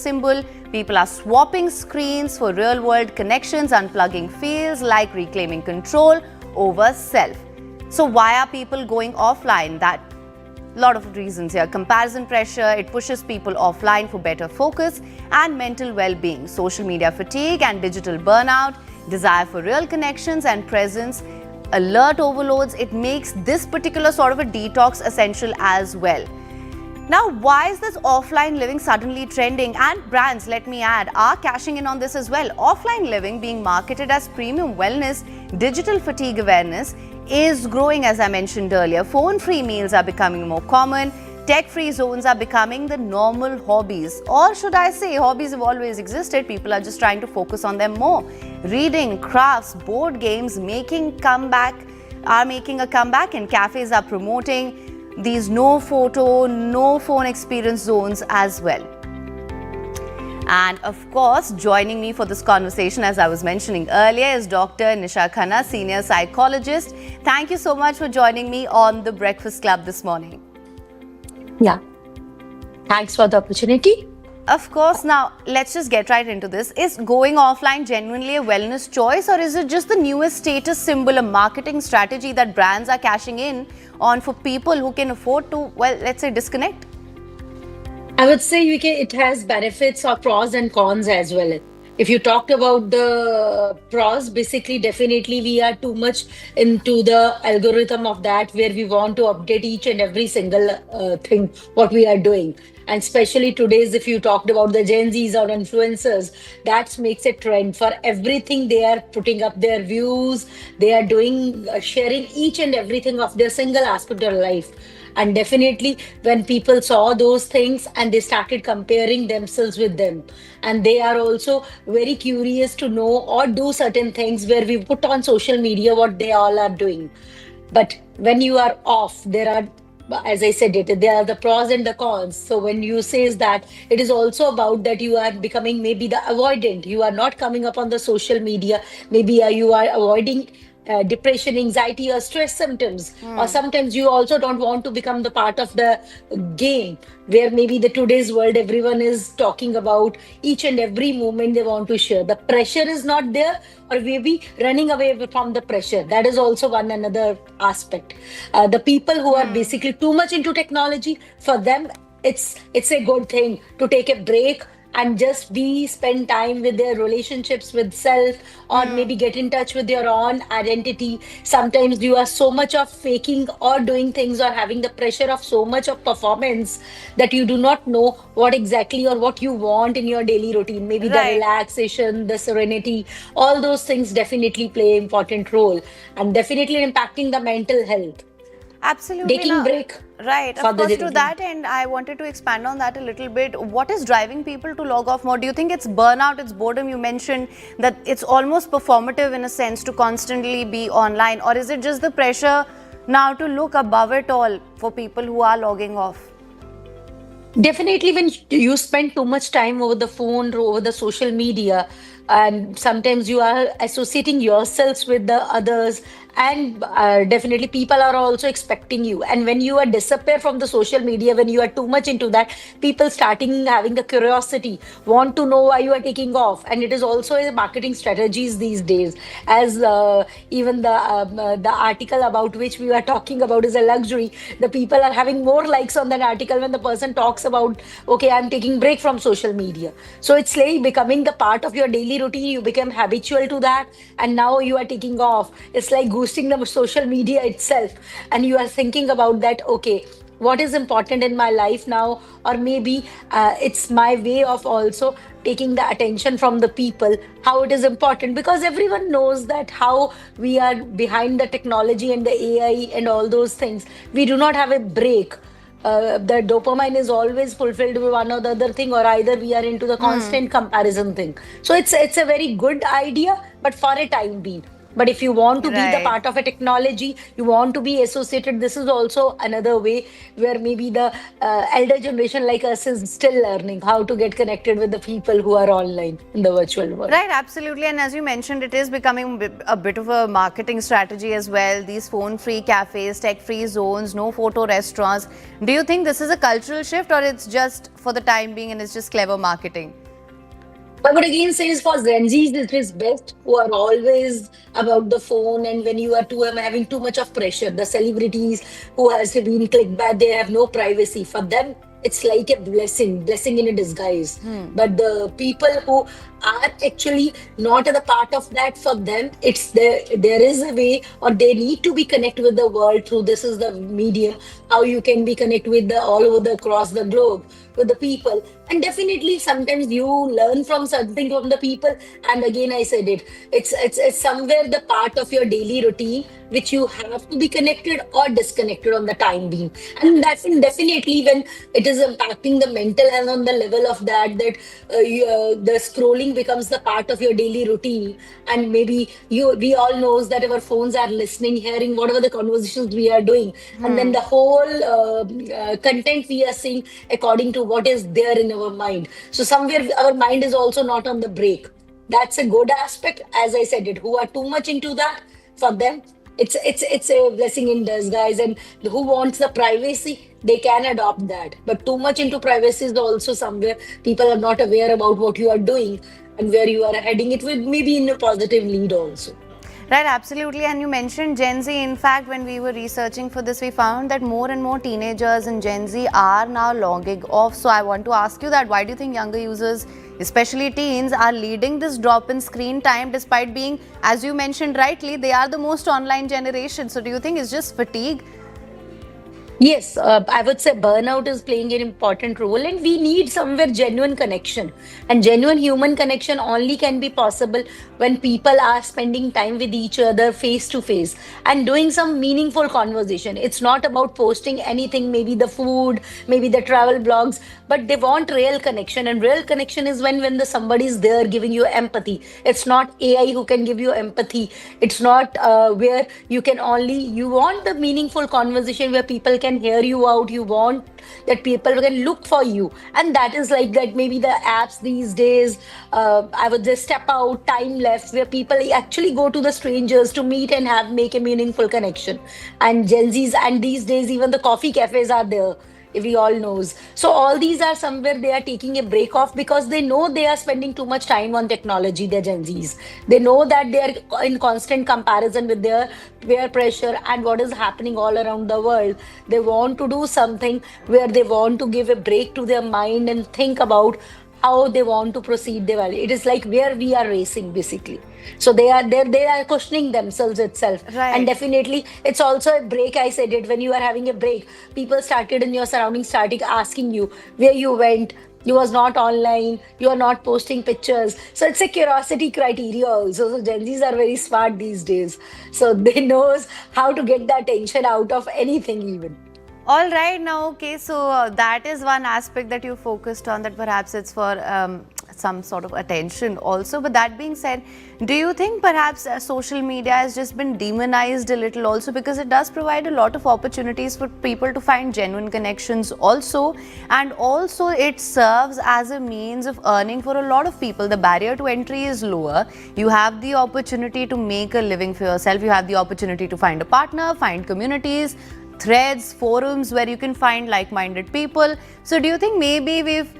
symbol. People are swapping screens for real-world connections. Unplugging feels like reclaiming control over self. So why are people going offline? That lot of reasons here. Comparison pressure, it pushes people offline for better focus and mental well-being. Social media fatigue and digital burnout, desire for real connections and presence, alert overloads, it makes this particular sort of a detox essential as well. Now, why is this offline living suddenly trending? And brands, let me add, are cashing in on this as well. Offline living being marketed as premium wellness, digital fatigue awareness is growing, as I mentioned earlier. Phone-free meals are becoming more common. Tech-free zones are becoming the normal hobbies. Or should I say, hobbies have always existed. People are just trying to focus on them more. Reading, crafts, board games are making a comeback, and cafes are promoting these no photo, no phone experience zones as well. And of course, joining me for this conversation, as I was mentioning earlier, is Dr. Nisha Khanna, Senior Psychologist. Thank you so much for joining me on The Breakfast Club this morning. Yeah, thanks for the opportunity. Of course. Now, let's just get right into this. Is going offline genuinely a wellness choice, or is it just the newest status symbol, a marketing strategy that brands are cashing in on for people who can afford to, well, let's say, disconnect? I would say it has benefits or pros and cons as well. If you talked about the pros, basically, definitely we are too much into the algorithm of that, where we want to update each and every single thing, what we are doing. And especially today's, if you talked about the Gen Zs or influencers, that makes a trend for everything. They are putting up their views, they are doing, sharing each and everything of their single aspect of life. And definitely when people saw those things and they started comparing themselves with them, and they are also very curious to know or do certain things where we put on social media what they all are doing. But when you are off, there are, as I said it, there are the pros and the cons. So when you say that, it is also about that you are becoming maybe the avoidant. You are not coming up on the social media. Maybe you are avoiding depression, anxiety, or stress symptoms. Or sometimes you also don't want to become the part of the game, where maybe the today's world, everyone is talking about each and every moment they want to share. The pressure is not there, or maybe running away from the pressure. That is also one another aspect. The people who are basically too much into technology, for them, it's a good thing to take a break and just spend time with their relationships with self, or maybe get in touch with your own identity. Sometimes you are so much of faking or doing things or having the pressure of so much of performance that you do not know what exactly or what you want in your daily routine. Maybe the relaxation, the serenity, all those things definitely play an important role, and definitely impacting the mental health. Absolutely. Taking break. Right. Of course, to that end, I wanted to expand on that a little bit. What is driving people to log off more? Do you think it's burnout, it's boredom? You mentioned that it's almost performative in a sense to constantly be online. Or is it just the pressure now to look above it all for people who are logging off? Definitely, when you spend too much time over the phone or over the social media, and sometimes you are associating yourselves with the others, and definitely people are also expecting you. And when you are disappear from the social media, when you are too much into that, people starting having the curiosity, want to know why you are taking off. And it is also a marketing strategies these days, as even the article about which we are talking about is a luxury. The people are having more likes on that article when the person talks about, okay, I'm taking break from social media. So it's like becoming the part of your daily routine. You become habitual to that, and now you are taking off. It's like boosting the social media itself, and you are thinking about that, okay, what is important in my life now, or maybe it's my way of also taking the attention from the people, how it is important, because everyone knows that how we are behind the technology and the AI and all those things. We do not have a break. The dopamine is always fulfilled with one or the other thing, or either we are into the constant comparison thing. So it's a very good idea, but for a time being. But if you want to be the Right. part of a technology, you want to be associated, this is also another way where maybe the elder generation like us is still learning how to get connected with the people who are online in the virtual world. Right, absolutely. And as you mentioned, it is becoming a bit of a marketing strategy as well. These phone free cafes, tech free zones, no photo restaurants. Do you think this is a cultural shift or it's just for the time being and it's just clever marketing? I would again say is for Gen Zs, it is best who are always about the phone, and when you are too having too much of pressure, the celebrities who has been clicked by, they have no privacy. For them, it's like a blessing in a disguise. But the people who are actually not a part of that, for them, it's there is a way, or they need to be connected with the world through this is the medium, how you can be connected with the all over the across the globe with the people. And definitely sometimes you learn from something from the people. And again, I said it's somewhere the part of your daily routine which you have to be connected or disconnected on the time being. And that's definitely when it is impacting the mental health on the level of that the scrolling becomes the part of your daily routine. And maybe we all knows that our phones are listening, hearing whatever the conversations we are doing, and then the whole content we are seeing according to what is there in our mind. So somewhere our mind is also not on the break. That's a good aspect. As I said, it who are too much into that, for them it's a blessing in disguise. And who wants the privacy, they can adopt that. But too much into privacy is also somewhere people are not aware about what you are doing and where you are heading. It will maybe in a positive lead also. Right, absolutely. And you mentioned Gen Z. In fact, when we were researching for this, we found that more and more teenagers and Gen Z are now logging off. So I want to ask you that why do you think younger users, especially teens, are leading this drop in screen time despite being, as you mentioned rightly, they are the most online generation. So do you think it's just fatigue? Yes, I would say burnout is playing an important role, and we need somewhere genuine connection. And genuine human connection only can be possible when people are spending time with each other face to face and doing some meaningful conversation. It's not about posting anything, maybe the food, maybe the travel blogs, but they want real connection. And real connection is when the somebody is there giving you empathy. It's not AI who can give you empathy. It's not where you can only you want the meaningful conversation where people can hear you out. You want that people can look for you, and that is like that. Maybe the apps these days, I would just step out, time left, where people actually go to the strangers to meet and have make a meaningful connection. And Gen Zs, and these days even the coffee cafes are there, we all knows. So all these are somewhere they are taking a break off because they know they are spending too much time on technology. They're Gen Zs. They know that they are in constant comparison with their peer pressure and what is happening all around the world. They want to do something where they want to give a break to their mind and think about how they want to proceed their value. It is like where we are racing basically. So they are questioning themselves itself. And Right. definitely it's also a break. I said it, when you are having a break, people started in your surroundings started asking you where you went. You was not online, you are not posting pictures. So it's a curiosity criteria also. So Gen Zs are very smart these days. So they knows how to get the attention out of anything even. All right, now, okay, so that is one aspect that you focused on, that perhaps it's for some sort of attention also. But that being said, do you think perhaps social media has just been demonized a little also, because it does provide a lot of opportunities for people to find genuine connections also, and also it serves as a means of earning for a lot of people. The barrier to entry is lower. You have the opportunity to make a living for yourself. You have the opportunity to find a partner, find communities, threads, forums where you can find like-minded people. So do you think maybe we've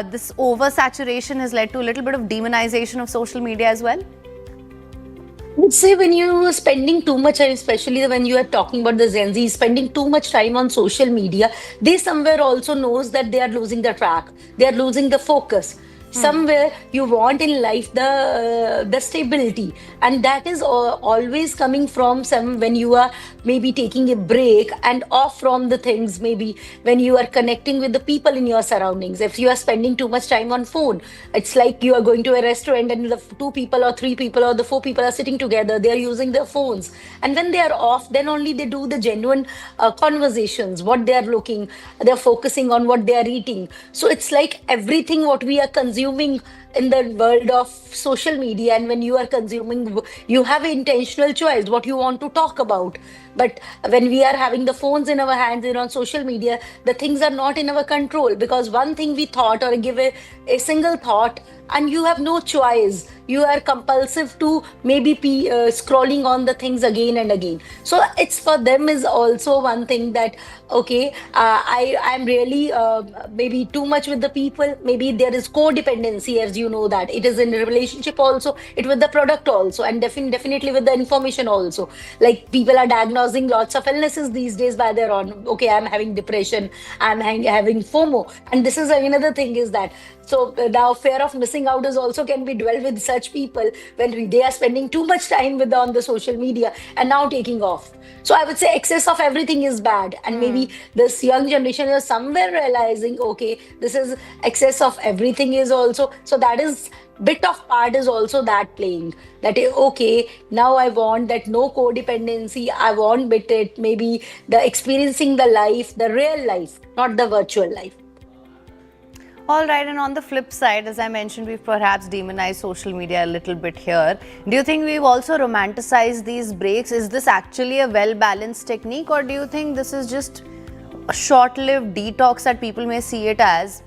this oversaturation has led to a little bit of demonization of social media as well? I would say when you are spending too much, and especially when you are talking about the Gen Z spending too much time on social media, they somewhere also knows that they are losing the track. They are losing the focus. Somewhere you want in life the stability, and that is always coming from some when you are maybe taking a break and off from the things. Maybe when you are connecting with the people in your surroundings. If you are spending too much time on phone, it's like you are going to a restaurant and the two people or three people or the four people are sitting together. They are using their phones, and when they are off, then only they do the genuine conversations. What they are looking, they are focusing on what they are eating. So it's like everything what we are consuming consuming in the world of social media, and when you are consuming, you have an intentional choice what you want to talk about. But when we are having the phones in our hands and on social media, the things are not in our control, because one thing we thought or give a single thought, and you have no choice. You are compulsive to maybe be scrolling on the things again and again. So it's for them is also one thing that, okay, I'm really maybe too much with the people. Maybe there is codependency, as you know, that it is in a relationship also, it with the product also, and definitely with the information also. Like people are diagnosing lots of illnesses these days by their own. Okay, I'm having depression, I'm having FOMO, and this is another thing is that. So now fear of missing out is also can be dwelt with such people when they are spending too much time with on the social media and now taking off. So I would say excess of everything is bad, and maybe this young generation is somewhere realizing, okay, this is excess of everything is also. So that is bit of part is also that playing that, okay, now I want that no codependency. I want bit it maybe the experiencing the life, the real life, not the virtual life. All right, and on the flip side, as I mentioned, we've perhaps demonized social media a little bit here. Do you think we've also romanticized these breaks? Is this actually a well-balanced technique, or do you think this is just a short-lived detox that people may see it as,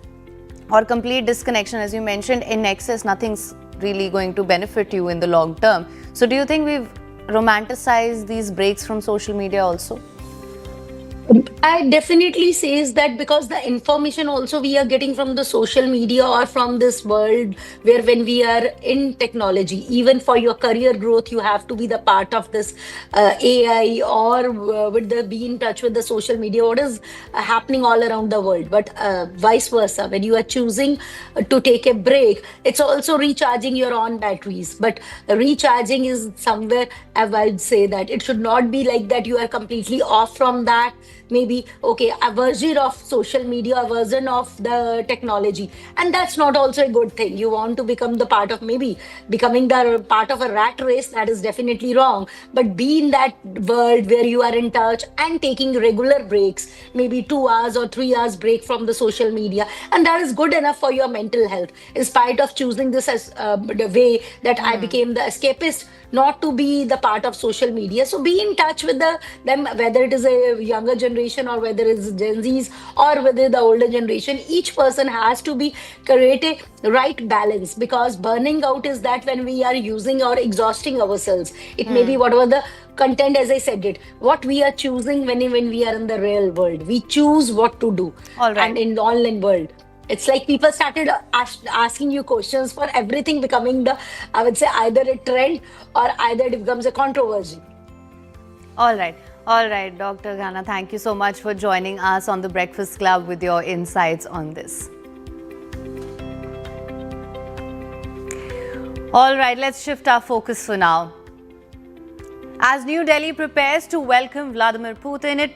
or complete disconnection? As you mentioned, in excess, nothing's really going to benefit you in the long term. So do you think we've romanticized these breaks from social media also? I definitely says that because the information also we are getting from the social media or from this world, where when we are in technology, even for your career growth, you have to be the part of this AI or with the be in touch with the social media, what is happening all around the world. But vice versa, when you are choosing to take a break, it's also recharging your own batteries. But recharging is somewhere, I would say that it should not be like that you are completely off from that. Maybe, okay, a version of social media, a version of the technology, and that's not also a good thing. You want to become the part of, maybe becoming the part of a rat race, that is definitely wrong. But be in that world where you are in touch and taking regular breaks, maybe 2 hours or 3 hours break from the social media, and that is good enough for your mental health, in spite of choosing this as the way that I became the escapist, not to be the part of social media. So be in touch with them, whether it is a younger generation or whether it's Gen Zs or whether the older generation. Each person has to be create a right balance, because burning out is that when we are using or exhausting ourselves. It may be whatever the content, as I said it, what we are choosing when we are in the real world. We choose what to do. All right. And in the online world, it's like people started asking you questions for everything, becoming the, I would say, either a trend or either it becomes a controversy. All right, Dr. Ghana, thank you so much for joining us on the Breakfast Club with your insights on this. All right, let's shift our focus for now. As New Delhi prepares to welcome Vladimir Putin,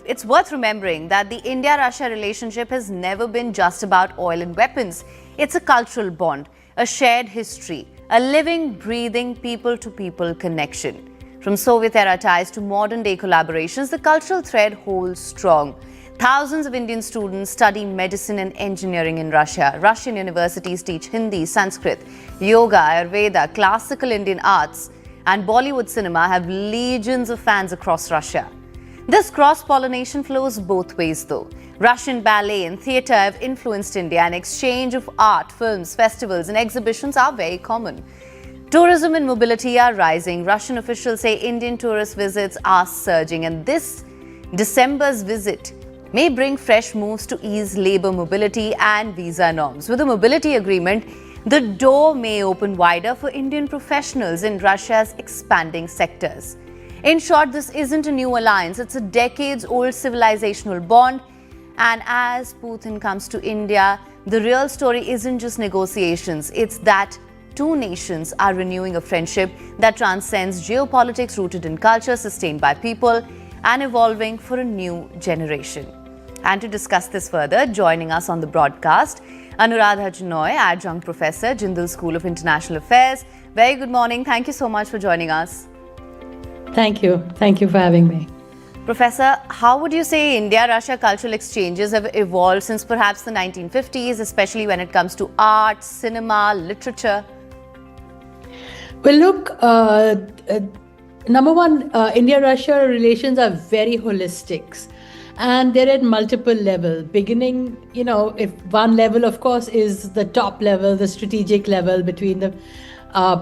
it's worth remembering that the India-Russia relationship has never been just about oil and weapons. It's a cultural bond, a shared history, a living, breathing, people-to-people connection. From Soviet-era ties to modern-day collaborations, the cultural thread holds strong. Thousands of Indian students study medicine and engineering in Russia. Russian universities teach Hindi, Sanskrit, yoga, Ayurveda, classical Indian arts, and Bollywood cinema have legions of fans across Russia. This cross-pollination flows both ways though. Russian ballet and theatre have influenced India, and exchange of art, films, festivals and exhibitions are very common. Tourism and mobility are rising. Russian officials say Indian tourist visits are surging, and this December's visit may bring fresh moves to ease labour mobility and visa norms. With a mobility agreement, the door may open wider for Indian professionals in Russia's expanding sectors. In short, this isn't a new alliance, it's a decades-old civilizational bond. And as Putin comes to India, the real story isn't just negotiations, it's that two nations are renewing a friendship that transcends geopolitics, rooted in culture, sustained by people, and evolving for a new generation. And to discuss this further, joining us on the broadcast, Anuradha Chinoy, Adjunct Professor, Jindal School of International Affairs. Very good morning. Thank you so much for joining us. Thank you. Thank you for having me. Professor, how would you say India-Russia cultural exchanges have evolved since perhaps the 1950s, especially when it comes to art, cinema, literature? Well, look, number one, India-Russia relations are very holistic, and they're at multiple levels. Beginning, if one level, of course, is the top level, the strategic level between the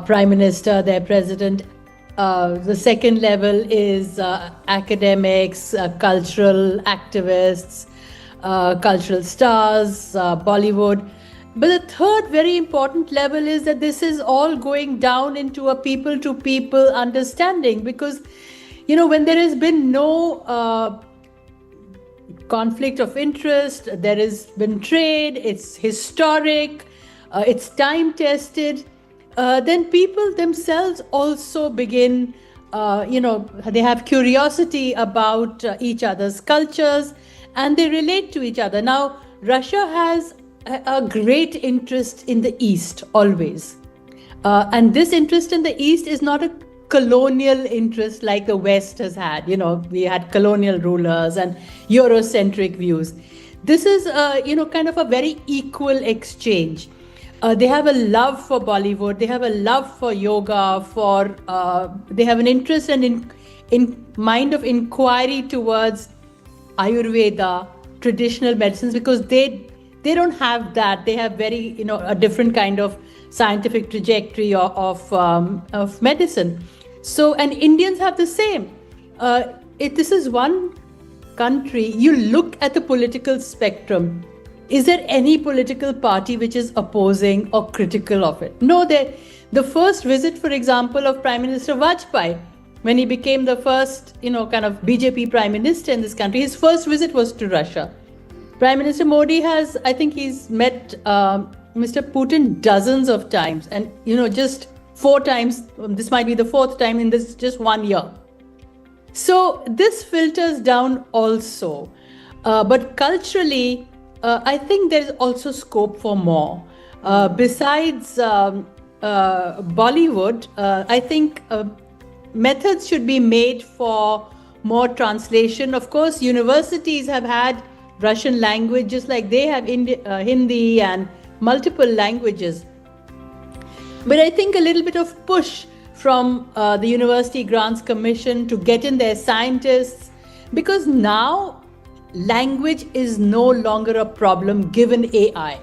Prime Minister, their President. The second level is academics, cultural activists, cultural stars, Bollywood. But the third very important level is that this is all going down into a people-to-people understanding, because, when there has been no conflict of interest, there has been trade, it's historic, it's time-tested, then people themselves also begin, they have curiosity about each other's cultures, and they relate to each other. Now, Russia has a great interest in the East always. And this interest in the East is not a colonial interest like the West has had. We had colonial rulers and Eurocentric views. This is, kind of a very equal exchange. They have a love for Bollywood. They have a love for yoga. They have an interest and in mind of inquiry towards Ayurveda, traditional medicines, because they don't have that. They have very, a different kind of scientific trajectory of medicine. So, and Indians have the same. This is one country. You look at the political spectrum. Is there any political party which is opposing or critical of it? No, the first visit, for example, of Prime Minister Vajpayee, when he became the first, kind of BJP Prime Minister in this country, his first visit was to Russia. Prime Minister Modi he's met Mr. Putin dozens of times, and, just 4 times, this might be the 4th time in this just 1 year. So this filters down also. But culturally, I think there's also scope for more. Besides Bollywood, I think methods should be made for more translation. Of course, universities have had Russian language, just like they have Hindi and multiple languages. But I think a little bit of push from the University Grants Commission to get in their scientists, because now language is no longer a problem given AI.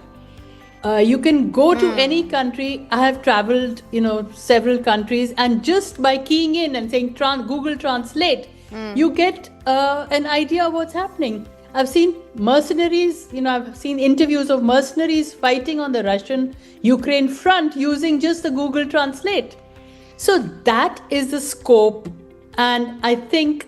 You can go to any country. I have traveled, several countries, and just by keying in and saying Google Translate, you get an idea of what's happening. I've seen mercenaries, I've seen interviews of mercenaries fighting on the Russian-Ukraine front using just the Google Translate. So that is the scope. And I think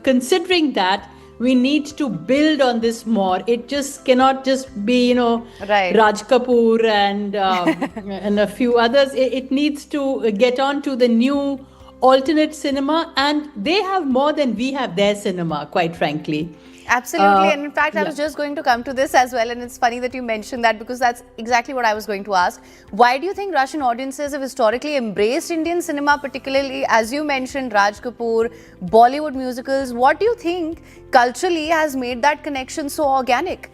considering that, we need to build on this more. It just cannot just be, right. Raj Kapoor and and a few others. It needs to get on to the new alternate cinema, and they have more than we have their cinema, quite frankly. Absolutely. And in fact, I was just going to come to this as well. And it's funny that you mentioned that, because that's exactly what I was going to ask. Why do you think Russian audiences have historically embraced Indian cinema, particularly, as you mentioned, Raj Kapoor, Bollywood musicals? What do you think culturally has made that connection so organic?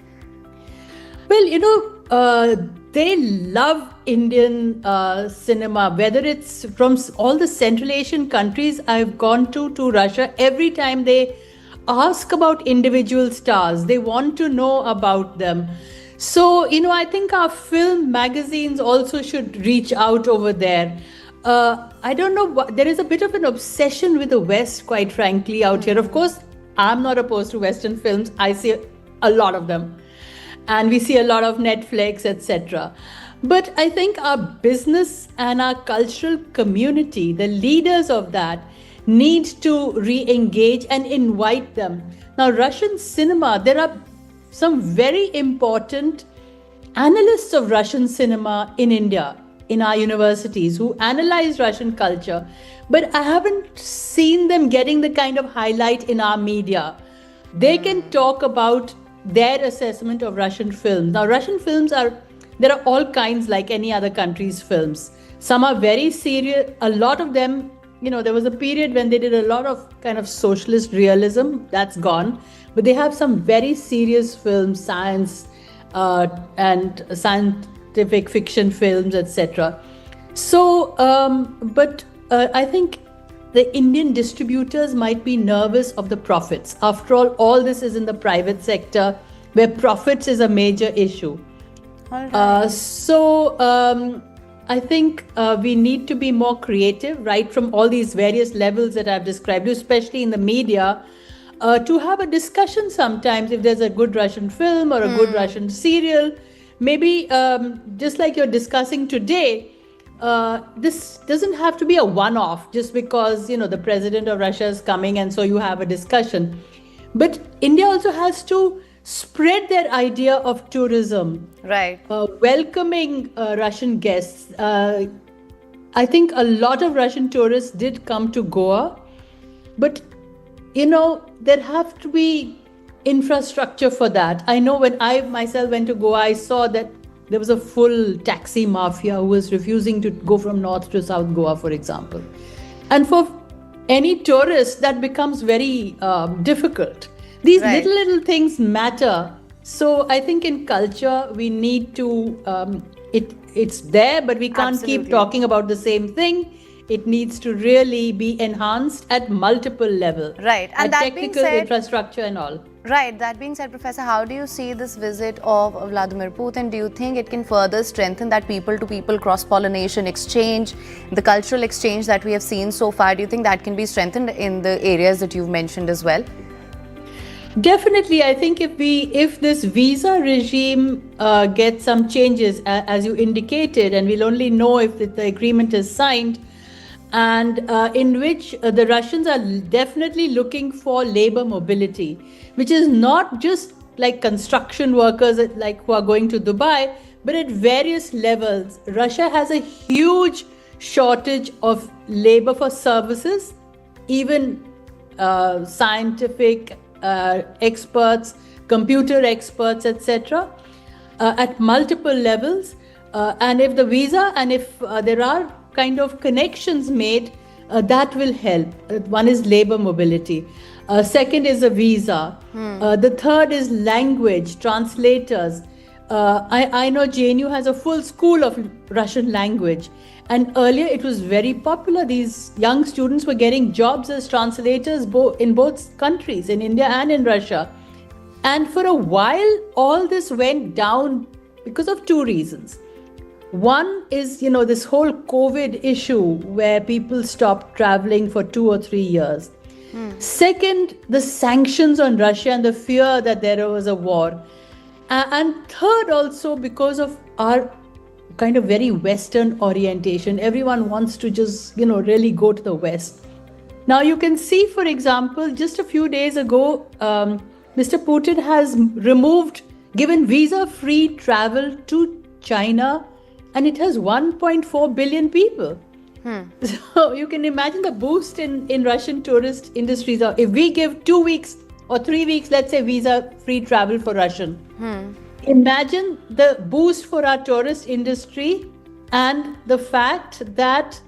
Well, they love Indian cinema, whether it's from all the Central Asian countries I've gone to Russia. Every time they ask about individual stars, they want to know about them. So, I think our film magazines also should reach out over there. I don't know, there is a bit of an obsession with the West, quite frankly, out here. Of course, I'm not opposed to Western films. I see a lot of them. And we see a lot of Netflix, etc. But I think our business and our cultural community, the leaders of that, need to re-engage and invite them. Now, Russian cinema, there are some very important analysts of Russian cinema in India, in our universities, who analyze Russian culture, but I haven't seen them getting the kind of highlight in our media. They can talk about their assessment of Russian films. Now, Russian films there are all kinds, like any other country's films. Some are very serious. A lot of them there was a period when they did a lot of kind of socialist realism. That's gone. But they have some very serious films, science and scientific fiction films, etc. So, but I think the Indian distributors might be nervous of the profits. After all this is in the private sector where profits is a major issue. So I think we need to be more creative, right from all these various levels that I've described, especially in the media, to have a discussion sometimes if there's a good Russian film or a good Russian serial. Maybe just like you're discussing today, this doesn't have to be a one-off just because, the president of Russia is coming and so you have a discussion. But India also has to spread their idea of tourism. Right. Welcoming Russian guests. I think a lot of Russian tourists did come to Goa, but there have to be infrastructure for that. I know when I myself went to Goa, I saw that there was a full taxi mafia who was refusing to go from North to South Goa, for example. And for any tourist, that becomes very difficult. These little things matter. So I think in culture, we need to, it's there, but we can't keep talking about the same thing. It needs to really be enhanced at multiple levels. Right. And that technical being said, infrastructure and all. Right. That being said, Professor, how do you see this visit of Vladimir Putin? Do you think it can further strengthen that people-to-people cross-pollination exchange, the cultural exchange that we have seen so far? Do you think that can be strengthened in the areas that you've mentioned as well? Definitely. I think if this visa regime gets some changes, as you indicated, and we'll only know if the agreement is signed, and in which the Russians are definitely looking for labor mobility, which is not just like construction workers who are going to Dubai, but at various levels. Russia has a huge shortage of labor for services, even scientific experts, computer experts, etc., at multiple levels. And if the visa and if there are kind of connections made, that will help. One is labor mobility. Second is a visa. The third is language, translators. I know JNU has a full school of Russian language. And earlier it was very popular. These young students were getting jobs as translators in both countries, in India and in Russia. And for a while, all this went down because of two reasons. One is, this whole COVID issue where people stopped traveling for 2 or 3 years. Second, the sanctions on Russia and the fear that there was a war. And third, also because of our kind of very Western orientation. Everyone wants to just, really go to the West. Now you can see, for example, just a few days ago, Mr. Putin has given visa-free travel to China, and it has 1.4 billion people. So you can imagine the boost in Russian tourist industries. If we give 2 weeks or 3 weeks, let's say, visa-free travel for Russian, imagine the boost for our tourist industry and the fact that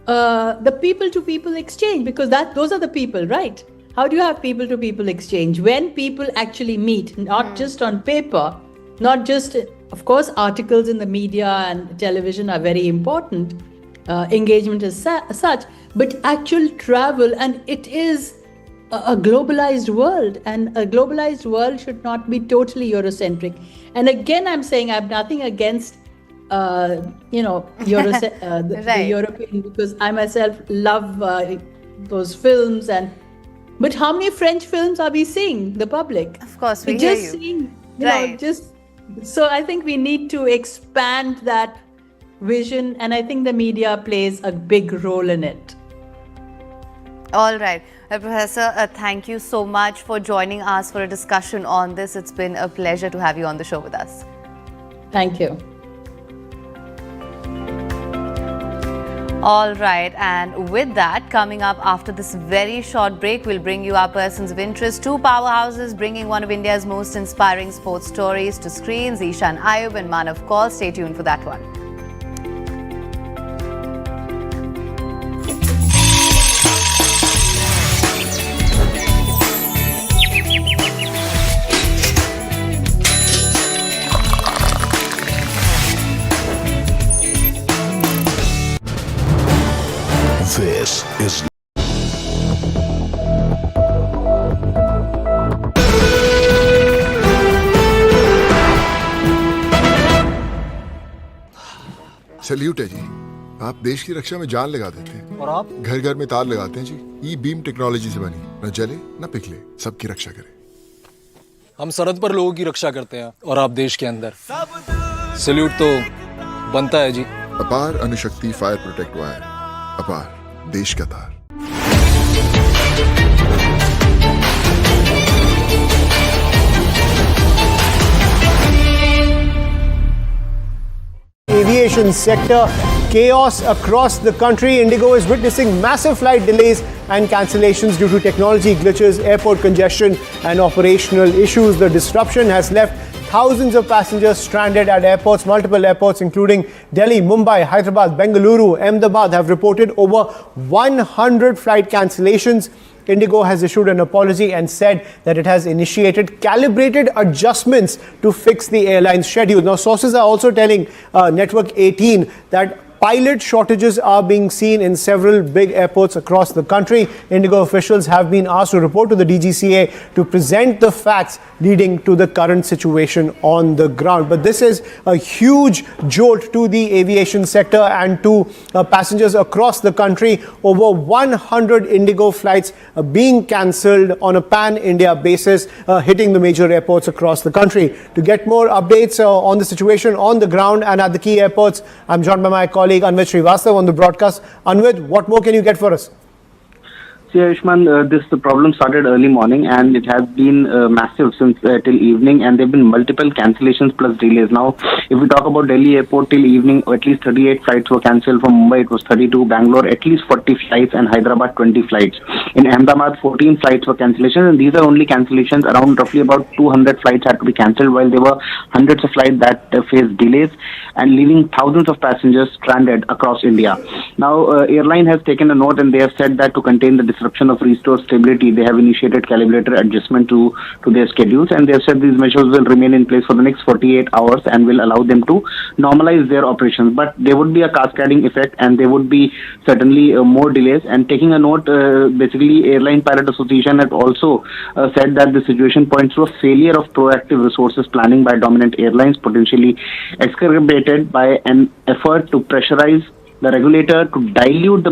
the people-to-people exchange, because those are the people, right? How do you have people-to-people exchange? When people actually meet, not just on paper, not just, of course, articles in the media and television are very important, engagement is such, but actual travel, and it is a globalized world, and a globalized world should not be totally Eurocentric. And again, I'm saying I have nothing against the European, because I myself love those films. But how many French films are we seeing, the public? Of course, We're just seeing, so I think we need to expand that vision, and I think the media plays a big role in it. All right. Professor, thank you so much for joining us for a discussion on this. It's been a pleasure to have you on the show with us. Thank you. All right, and with that, coming up after this very short break, we'll bring you our persons of interest. Two powerhouses bringing one of India's most inspiring sports stories to screens, Ishan Ayub and Manav Kaul. Stay tuned for that one. because salute है जी। आप देश की रक्षा में जान लगा देते हैं और आप घर घर में तार लगाते हैं जी। ई बीम टेक्नोलॉजी से बनी, न जले न पिघले, सबकी रक्षा करे। हम सरहद पर लोगों की रक्षा करते हैं और आप देश के अंदर। सल्यूट तो बनता है जी। अपार अणुशक्ति फायर प्रोटेक्ट वायर, अपार देश का तार। Aviation sector, chaos across the country. Indigo is witnessing massive flight delays and cancellations due to technology glitches, airport congestion and operational issues. The disruption has left thousands of passengers stranded at airports. Multiple airports including Delhi, Mumbai, Hyderabad, Bengaluru, Ahmedabad have reported over 100 flight cancellations. Indigo has issued an apology and said that it has initiated calibrated adjustments to fix the airline's schedule. Now, sources are also telling Network 18 that pilot shortages are being seen in several big airports across the country. Indigo officials have been asked to report to the DGCA to present the facts leading to the current situation on the ground. But this is a huge jolt to the aviation sector and to passengers across the country. Over 100 Indigo flights being cancelled on a pan-India basis, hitting the major airports across the country. To get more updates on the situation on the ground and at the key airports, I'm joined by my colleague Anvid Srivastav on the broadcast. Anvid, what more can you get for us? See, Ayushman, the problem started early morning and it has been massive since till evening, and there have been multiple cancellations plus delays. Now, if we talk about Delhi airport till evening, at least 38 flights were cancelled. From Mumbai, it was 32. Bangalore, at least 40 flights, and Hyderabad, 20 flights. In Ahmedabad, 14 flights were cancellations, and these are only cancellations. Around roughly about 200 flights had to be cancelled, while there were hundreds of flights that faced delays and leaving thousands of passengers stranded across India. Now, airline has taken a note and they have said that to contain the disruption of restore stability, they have initiated calibrated adjustment to their schedules, and they have said these measures will remain in place for the next 48 hours and will allow them to normalize their operations. But there would be a cascading effect and there would be certainly more delays. And taking a note, basically Airline Pilot Association has also said that the situation points to a failure of proactive resources planning by dominant airlines, potentially exacerbated by an effort to pressurize the regulator to dilute the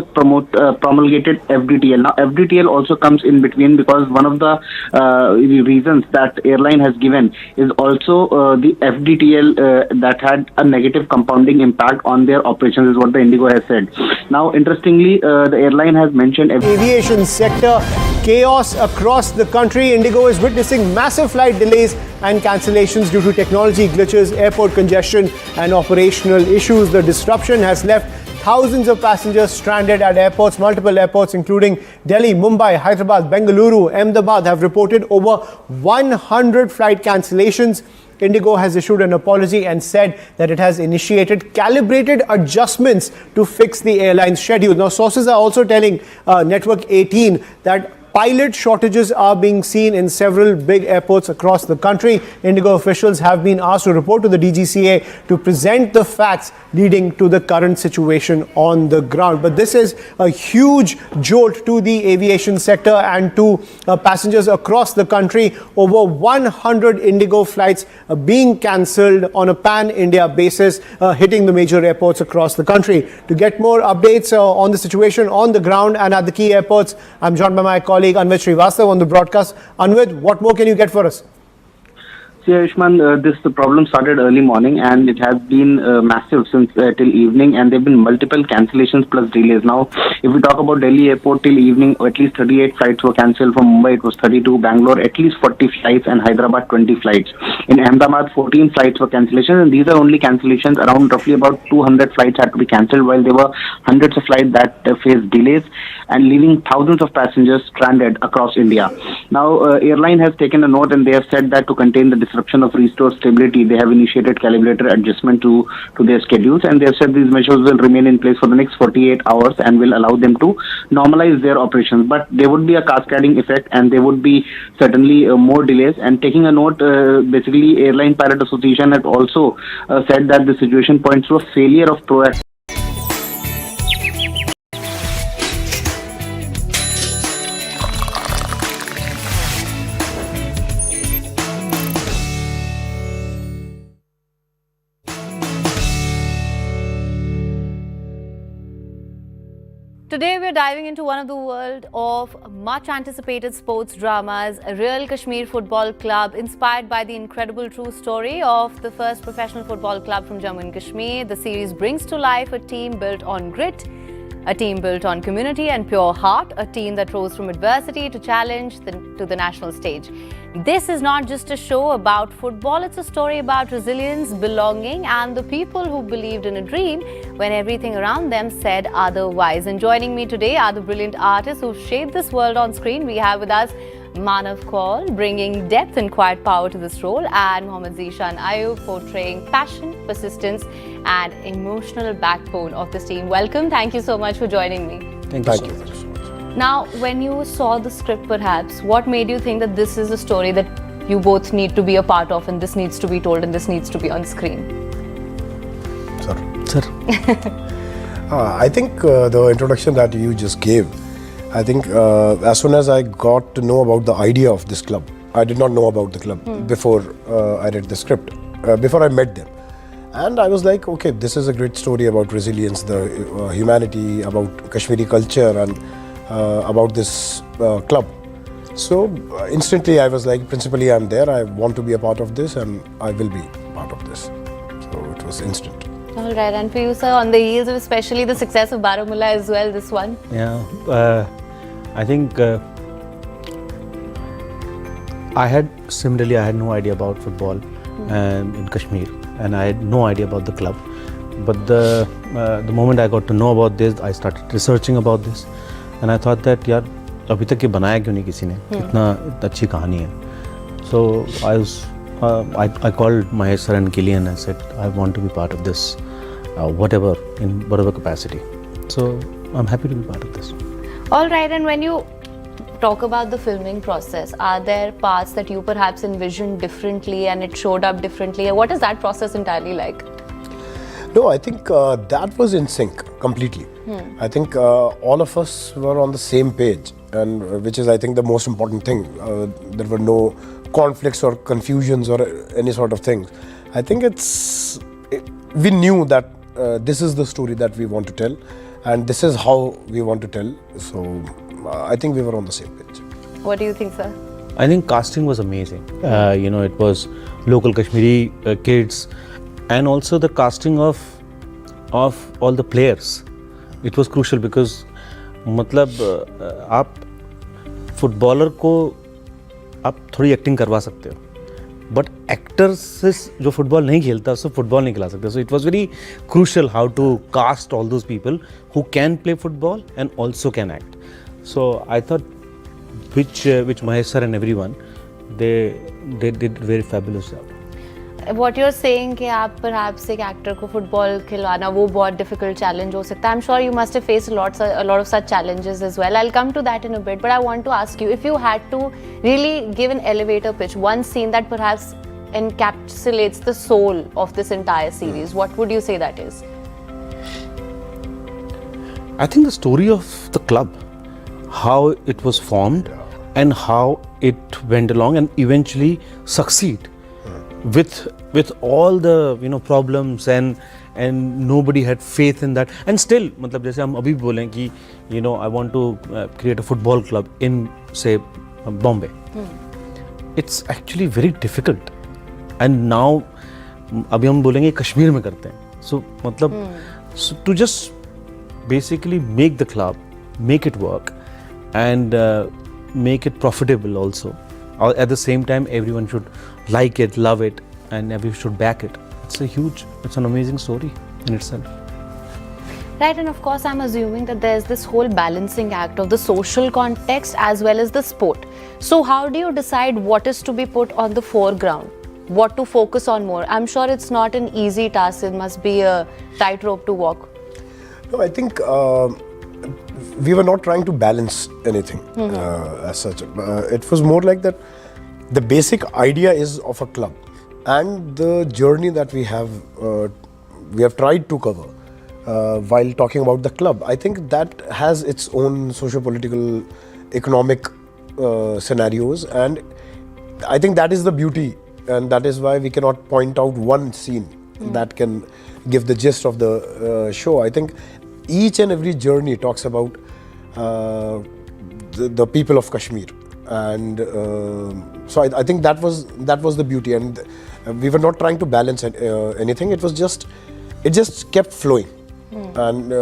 promulgated FDTL. Now, FDTL also comes in between because one of the reasons that airline has given is also the FDTL that had a negative compounding impact on their operations, is what the Indigo has said. Now, interestingly, the airline has mentioned aviation sector, chaos across the country. Indigo is witnessing massive flight delays and cancellations due to technology glitches, airport congestion and operational issues. The disruption has left thousands of passengers stranded at airports. Multiple airports including Delhi, Mumbai, Hyderabad, Bengaluru, Ahmedabad have reported over 100 flight cancellations. Indigo has issued an apology and said that it has initiated calibrated adjustments to fix the airline's schedule. Now, sources are also telling Network 18 that pilot shortages are being seen in several big airports across the country. Indigo officials have been asked to report to the DGCA to present the facts leading to the current situation on the ground. But this is a huge jolt to the aviation sector and to passengers across the country. Over 100 Indigo flights being cancelled on a pan-India basis, hitting the major airports across the country. To get more updates on the situation on the ground and at the key airports, I'm joined by my colleague Anvid Srivastav on the broadcast. Anvid, what more can you get for us? See, Ayushman, the problem started early morning and it has been massive since till evening, and there have been multiple cancellations plus delays. Now, if we talk about Delhi airport till evening, at least 38 flights were cancelled. From Mumbai, it was 32. Bangalore, at least 40 flights, and Hyderabad, 20 flights. In Ahmedabad, 14 flights were cancellations, and these are only cancellations. Around roughly about 200 flights had to be cancelled, while there were hundreds of flights that faced delays and leaving thousands of passengers stranded across India. Now, airline has taken a note and they have said that to contain the disruption of restore stability, they have initiated calibrated adjustment to their schedules, and they have said these measures will remain in place for the next 48 hours and will allow them to normalize their operations. But there would be a cascading effect and there would be certainly more delays. And taking a note, basically Airline Pilot Association has also said that the situation points to a failure of proactive Today we're diving into one of the world of much anticipated sports dramas, a Real Kashmir Football Club, inspired by the incredible true story of the first professional football club from Jammu and Kashmir. The series brings to life a team built on grit, a team built on community and pure heart, a team that rose from adversity to challenge to the national stage. This is not just a show about football, it's a story about resilience, belonging and the people who believed in a dream when everything around them said otherwise. And joining me today are the brilliant artists who shaped this world on screen. We have with us Manav Kaul, bringing depth and quiet power to this role, and Mohammad Zishan Ayub, portraying passion, persistence and emotional backbone of this team. Welcome. Thank you so much for joining me. Thank you so much. Now, when you saw the script perhaps, what made you think that this is a story that you both need to be a part of and this needs to be told and this needs to be on screen? Sir. I think the introduction that you just gave, I think as soon as I got to know about the idea of this club, I did not know about the club before I read the script, before I met them. And I was like, okay, this is a great story about resilience, the humanity, about Kashmiri culture and about this club. So instantly I was like, principally I'm there, I want to be a part of this and I will be part of this. So it was instant. All right, and for you, sir, on the heels of especially the success of Baramulla as well, this one? Yeah, I think I had no idea about football in Kashmir, and I had no idea about the club. But the moment I got to know about this, I started researching about this, and I thought that यार अभी तक ये बनाया क्यों नहीं किसी ने, इतना अच्छी कहानी है. So I called Mahesh sir and Gillian and said I want to be part of this, whatever capacity. So I'm happy to be part of this. All right, and when you talk about the filming process, are there parts that you perhaps envisioned differently and it showed up differently? What is that process entirely like? No, I think that was in sync completely. I think all of us were on the same page, and which is, I think, the most important thing. There were no conflicts or confusions or any sort of things. I think we knew that this is the story that we want to tell, and this is how we want to tell. So I think we were on the same page. What do you think, sir? I think casting was amazing. It was local Kashmiri kids, and also the casting of all the players. It was crucial because मतलब आप footballer को आप थोड़ी acting करवा सकते हो, but actor से जो फुटबॉल नहीं खेलता उसको फुटबॉल नहीं खिला सकते. So it was very crucial how to cast all those people who can play football and also can act. So I thought which Mahesh sir and everyone, they did very fabulous job. What you're saying कि आप perhaps एक actor को football खिलवाना वो बहुत difficult challenge हो सकता है. I'm sure you must have faced a lot of such challenges as well. I'll come to that in a bit, but I want to ask you, if you had to really give an elevator pitch, one scene that perhaps encapsulates the soul of this entire series, what would you say that is? I think the story of the club, how it was formed and how it went along and eventually succeed with all the problems and nobody had faith in that. And still मतलब जैसे हम अभी बोलें कि I want to create a football club in say Bombay. It's actually very difficult. And now अभी हम बोलेंगे कश्मीर में करते हैं. So मतलब so to just basically make the club, make it work and make it profitable also. At the same time, everyone should like it, love it, and everyone should back it. It's an amazing story in itself. Right, and of course I'm assuming that there's this whole balancing act of the social context as well as the sport. So how do you decide what is to be put on the foreground? What to focus on more? I'm sure it's not an easy task, it must be a tightrope to walk. No, I think we were not trying to balance anything as such. It was more like that the basic idea is of a club and the journey that we have tried to cover while talking about the club. I think that has its own socio-political, economic scenarios, and I think that is the beauty, and that is why we cannot point out one scene that can give the gist of the show. I think each and every journey talks about the people of Kashmir. And so I think that was the beauty, and we were not trying to balance anything. It just kept flowing. And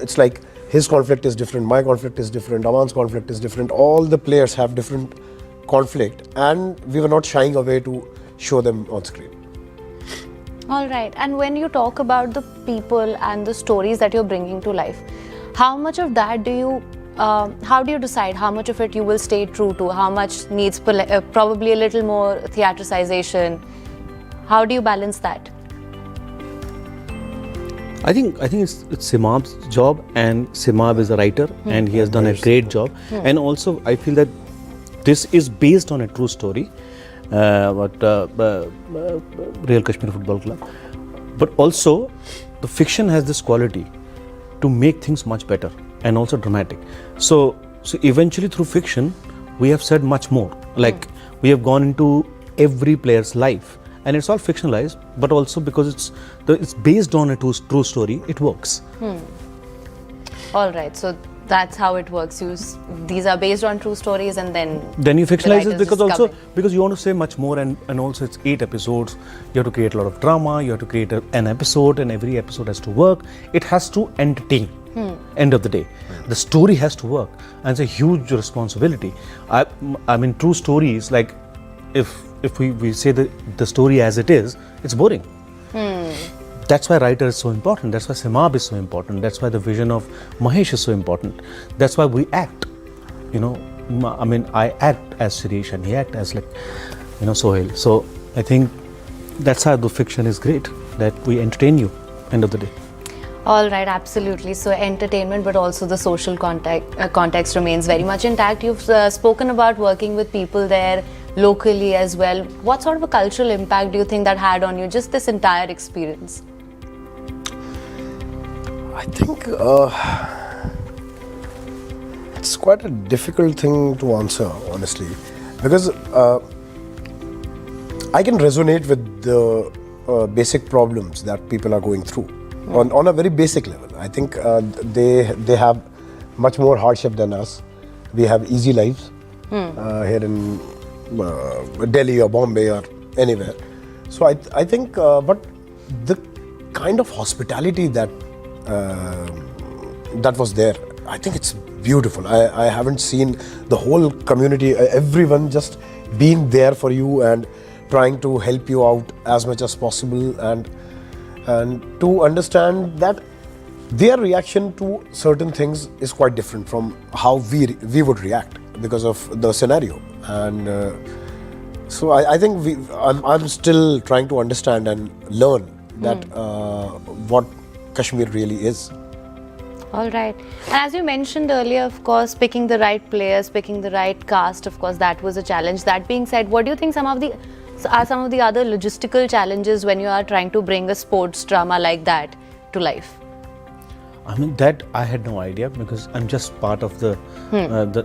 it's like his conflict is different, my conflict is different, Aman's conflict is different. All the players have different conflict, and we were not shying away to show them on screen. All right. And when you talk about the people and the stories that you're bringing to life, how much of that how do you decide how much of it you will stay true to, how much needs probably a little more theatricization? How do you balance that? I think it's Simab's job, and Simab is a writer, and he has done a great job. And also, I feel that this is based on a true story, Real Kashmir Football Club. But also, the fiction has this quality to make things much better and also dramatic. So eventually, through fiction, we have said much more. Like we have gone into every player's life. And it's all fictionalized, but also because it's based on a true story, it works. All right, so that's how it works. These are based on true stories, and then you fictionalize it because you want to say much more, and also it's 8 episodes. You have to create a lot of drama. You have to create an episode, and every episode has to work. It has to entertain. End of the day, the story has to work, and it's a huge responsibility. I mean, true stories, like if we say the story as it is, it's boring. That's why writer is so important. That's why Simab is so important. That's why the vision of Mahesh is so important. That's why we act. I mean, I act as Shirish and he act as Sohail. So I think that's how the fiction is great, that we entertain you end of the day. All right, absolutely. So entertainment, but also the social context remains very much intact. You've spoken about working with people there locally as well. What sort of a cultural impact do you think that had on you, just this entire experience? I think it's quite a difficult thing to answer, honestly, because I can resonate with the basic problems that people are going through on a very basic level. I think they have much more hardship than us. We have easy lives here in Delhi or Bombay or anywhere. So I think, but the kind of hospitality that was there, I think it's beautiful. I haven't seen the whole community, everyone just being there for you and trying to help you out as much as possible, and to understand that their reaction to certain things is quite different from how we would react because of the scenario. And so I think I'm still trying to understand and learn that what Kashmir really is. All right. And as you mentioned earlier, of course, picking the right players, picking the right cast, of course, that was a challenge. That being said, what do you think are some of the other logistical challenges when you are trying to bring a sports drama like that to life? I mean, that I had no idea, because I'm just part of the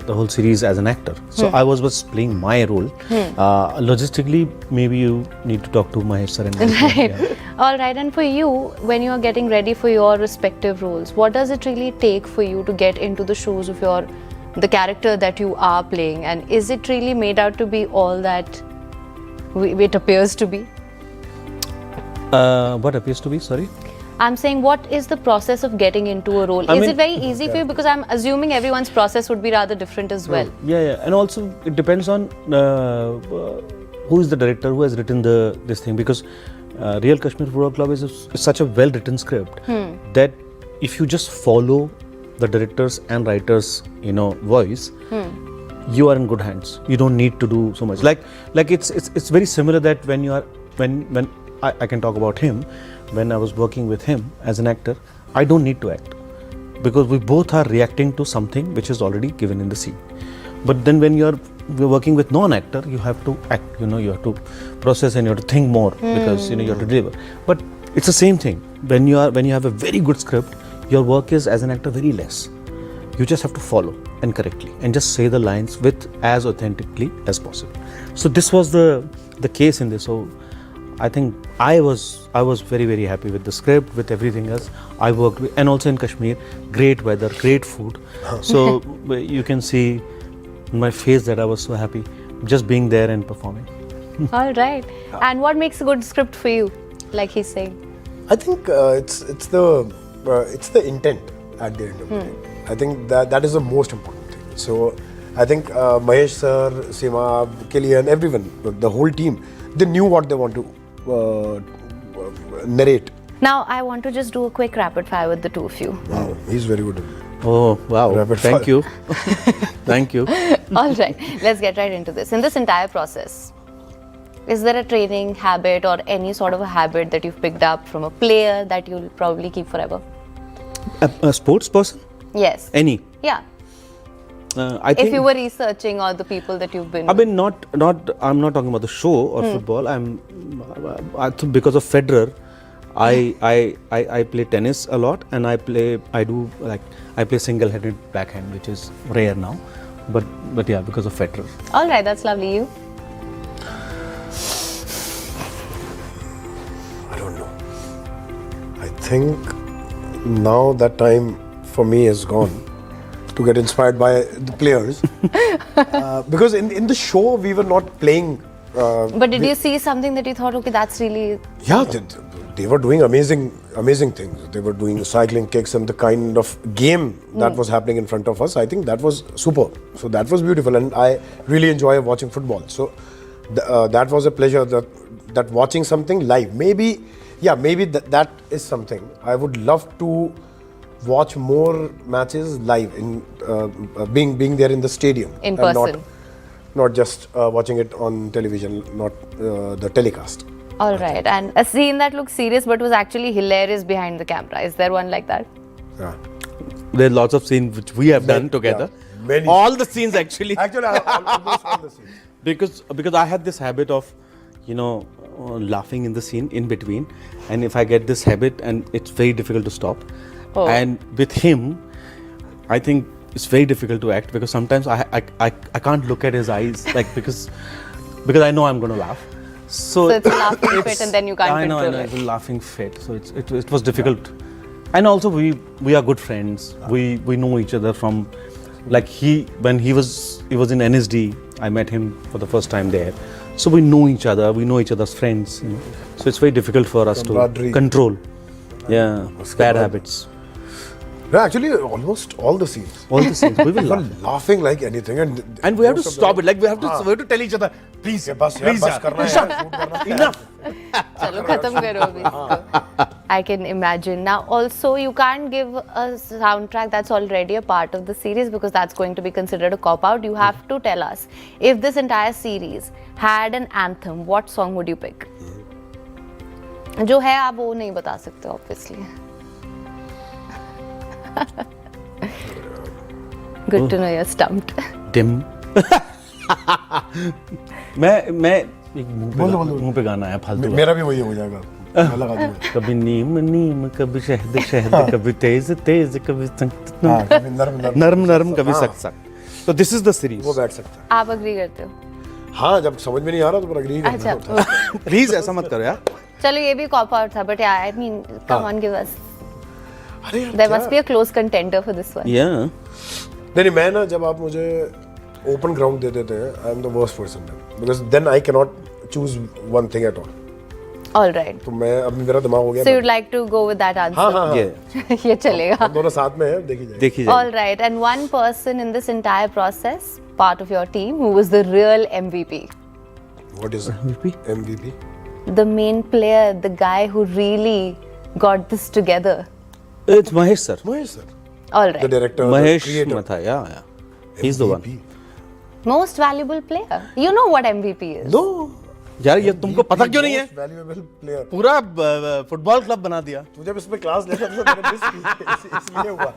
whole series as an actor. So I was playing my role. Logistically, maybe you need to talk to Mahesh sir and right. All right. And for you, when you are getting ready for your respective roles, what does it really take for you to get into the shoes of the character that you are playing? And is it really made out to be all that it appears to be? What appears to be? Sorry? I'm saying, what is the process of getting into a role? Is it very easy for you? Because I'm assuming everyone's process would be rather different as well. Yeah. And also, it depends on who is the director, who has written this thing. Because Real Kashmir Football Club is such a well-written script that if you just follow the director's and writer's voice, you are in good hands. You don't need to do so much. Like it's very similar that when I can talk about him. When I was working with him as an actor, I don't need to act, because we both are reacting to something which is already given in the scene. But then when we're working with non-actor, you have to act, you have to process and you have to think more, because you have to deliver. But it's the same thing. When you have a very good script, your work is as an actor very less. You just have to follow and correctly and just say the lines with as authentically as possible. So this was the case in this. So I think I was very happy with the script, with everything else. I worked with, and also in Kashmir, great weather, great food. So you can see in my face that I was so happy just being there and performing. All right. And what makes a good script for you? Like he's saying. I think it's the intent at the end of the day. I think that is the most important thing. So I think Mahesh sir, Seema, Killian, everyone, the whole team, they knew what they want to narrate. Now I want to just do a quick rapid fire with the two of you. Wow, he's very good. Oh wow! Rapid Thank fire. you, thank you. All right. Let's get right into this. In this entire process, is there a training habit or any sort of a habit that you've picked up from a player that you'll probably keep forever? A sports person? Yes. Any? Yeah. I think. If you were researching or the people that you've been. I mean, I'm not talking about the show or football. I think because of Federer, I play tennis a lot, and I play single-handed backhand, which is rare now. But yeah, because of Federer. All right, that's lovely. You? I don't know. I think now that time for me is gone to get inspired by the players. Because in the show we were not playing. But did you see something that you thought, okay, that's really... Yeah, they were doing amazing things. They were doing cycling kicks and the kind of game that was happening in front of us. I think that was super. So that was beautiful, and I really enjoy watching football. So that was a pleasure, that watching something live. Maybe that is something. I would love to watch more matches live, in being there in the stadium. In and person. Not just watching it on television, not the telecast. All right. And a scene that looks serious but was actually hilarious behind the camera. Is there one like that? Yeah. There are lots of scenes which we have done together. Yeah, many. All the scenes actually. Actually, almost all the scenes. Because I had this habit of, laughing in the scene in between, and if I get this habit, and it's very difficult to stop. Oh. And with him, I think it's very difficult to act, because sometimes I can't look at his eyes, like because I know I'm going to laugh. So it's a laughing fit and then you can't control it. I know, it's a laughing fit. So it was difficult. And also we are good friends. We know each other from, like, when he was in NSD, I met him for the first time there. So we know each other. We know each other's friends. So it's very difficult for us to control. Yeah, bad habits. No, actually, almost all the scenes. All the scenes. We will We were laugh. laughing like anything, And we have to stop it. Like we have to tell each other, please, bas please, karna hai, shoot karna hai. enough. Chalo, khatam karo abhi isko. I can imagine. Now, also, you can't give a soundtrack that's already a part of the series, because that's going to be considered a cop-out. You have to tell us, if this entire series had an anthem, what song would you pick? जो है आप वो नहीं बता सकते, obviously. Good to know you're stumped. Dim. मैं मुंह पे गाना है फालतू. मेरा भी वही हो जाएगा. मैं लगा दूंगा. कभी नीम कभी शहद कभी तेज कभी कभी नरम कभी सख्त. So this is the series. वो बैठ सकता है. आप agree करते हो? हाँ, जब समझ में नहीं आ रहा तो फिर agree करना होता है. Please ऐसा मत करो यार. चलो ये भी cop out था, but yeah, I mean, come on, give us. अरे यार, There must be a close contender for this one. Yeah. नहीं मैं ना, जब आप मुझे open ground दे देते हैं, I am the worst person then, because then I cannot choose one thing at all. All right. तो मैं अभी मेरा दिमाग हो गया. So you'd like to go with that answer? हाँ. Yeah. ये चलेगा. हम दोनों साथ में हैं, देखी जाए. All right. And one person in this entire process, part of your team, who was the real MVP? What is MVP? The main player, the guy who really got this together. It's Mahesh sir. Mahesh sir. All right. The director, Mahesh the creator. Matha, yeah. He's the one. Most valuable player. You know what MVP is? No. यार ये तुमको पता क्यों नहीं है? Most valuable player. पूरा football club बना दिया. तू जब इसमें क्लास लेता था मेरा मिस इसलिए हुआ.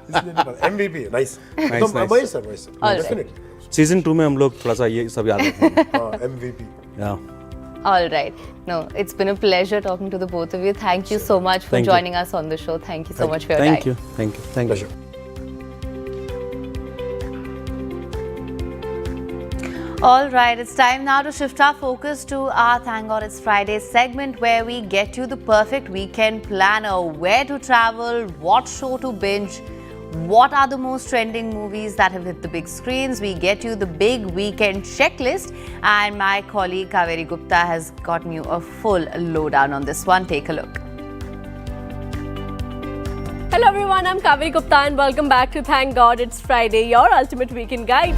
इसलिए नहीं पता. MVP, nice. Nice. Mahesh sir. All right. Definitely. Season 2 में हम लोग थोड़ा सा ये सब याद रखेंगे. हाँ, MVP. Yeah. All right. No, it's been a pleasure talking to the both of you. Thank you so much for Thank you. joining us on the show. Thank you so much for your Thank time. you. Thank you. Thank you. Pleasure. All right, it's time now to shift our focus to our Thank God It's Friday segment, where we get you the perfect weekend planner: where to travel, what show to binge, what are the most trending movies that have hit the big screens. We get you the big weekend checklist, and my colleague Kaveri Gupta has gotten you a full lowdown on this one. Take a look. Hello everyone, I'm Kaveri Gupta and welcome back to Thank God It's Friday, your ultimate weekend guide.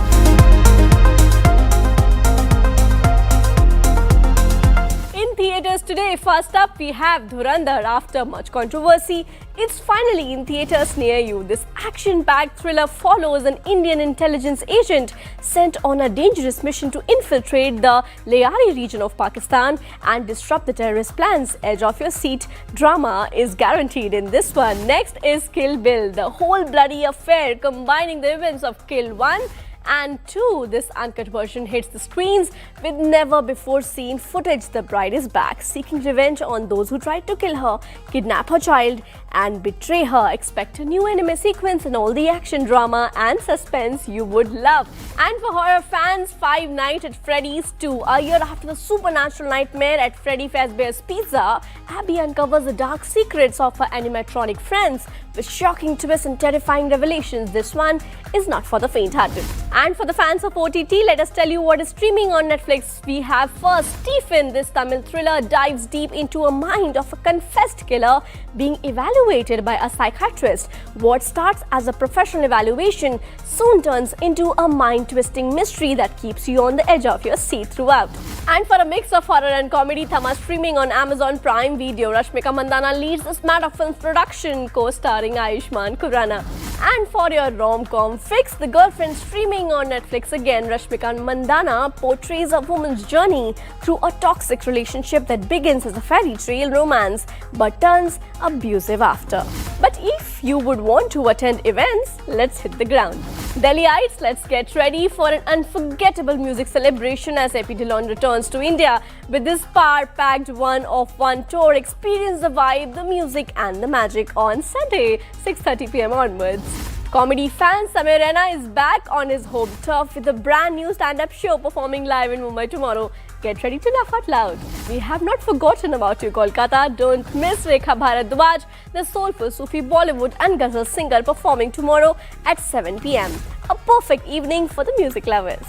In theatres today, first up we have Dhurandhar. After much controversy, it's finally in theatres near you. This action-packed thriller follows an Indian intelligence agent sent on a dangerous mission to infiltrate the Layari region of Pakistan and disrupt the terrorist plans. Edge of your seat drama is guaranteed in this one. Next is Kill Bill, the whole bloody affair combining the events of Kill 1 and 2. This uncut version hits the screens with never before seen footage. The bride is back, seeking revenge on those who tried to kill her, kidnap her child and betray her. Expect a new anime sequence and all the action, drama and suspense you would love. And for horror fans, Five Nights at Freddy's 2. A year after the supernatural nightmare at Freddy Fazbear's Pizza, Abby uncovers the dark secrets of her animatronic friends with shocking twists and terrifying revelations. This one is not for the faint-hearted. And for the fans of OTT, let us tell you what is streaming on Netflix. We have first Stephen. This Tamil thriller dives deep into a mind of a confessed killer being evaluated by a psychiatrist. What starts as a professional evaluation soon turns into a mind-twisting mystery that keeps you on the edge of your seat throughout. And for a mix of horror and comedy, Thama streaming on Amazon Prime Video. Rashmika Mandanna leads the Smart Films production, co-starring Ayushmann Khurrana. And for your rom-com fix, The Girlfriend, streaming on Netflix again. Rashmika Mandanna portrays a woman's journey through a toxic relationship that begins as a fairy tale romance but turns abusive after. But if you would want to attend events, let's hit the ground. Delhiites, let's get ready for an unforgettable music celebration as AP Dillon returns to India. With this power-packed one-of-one tour, experience the vibe, the music and the magic on Sunday, 6:30 p.m. onwards. Comedy fan Samir Raina is back on his home turf with a brand new stand-up show performing live in Mumbai tomorrow. Get ready to laugh out loud. We have not forgotten about you, Kolkata. Don't miss Rekha Bharadwaj, the soulful Sufi Bollywood and Ghazal singer, performing tomorrow at 7 p.m. A perfect evening for the music lovers.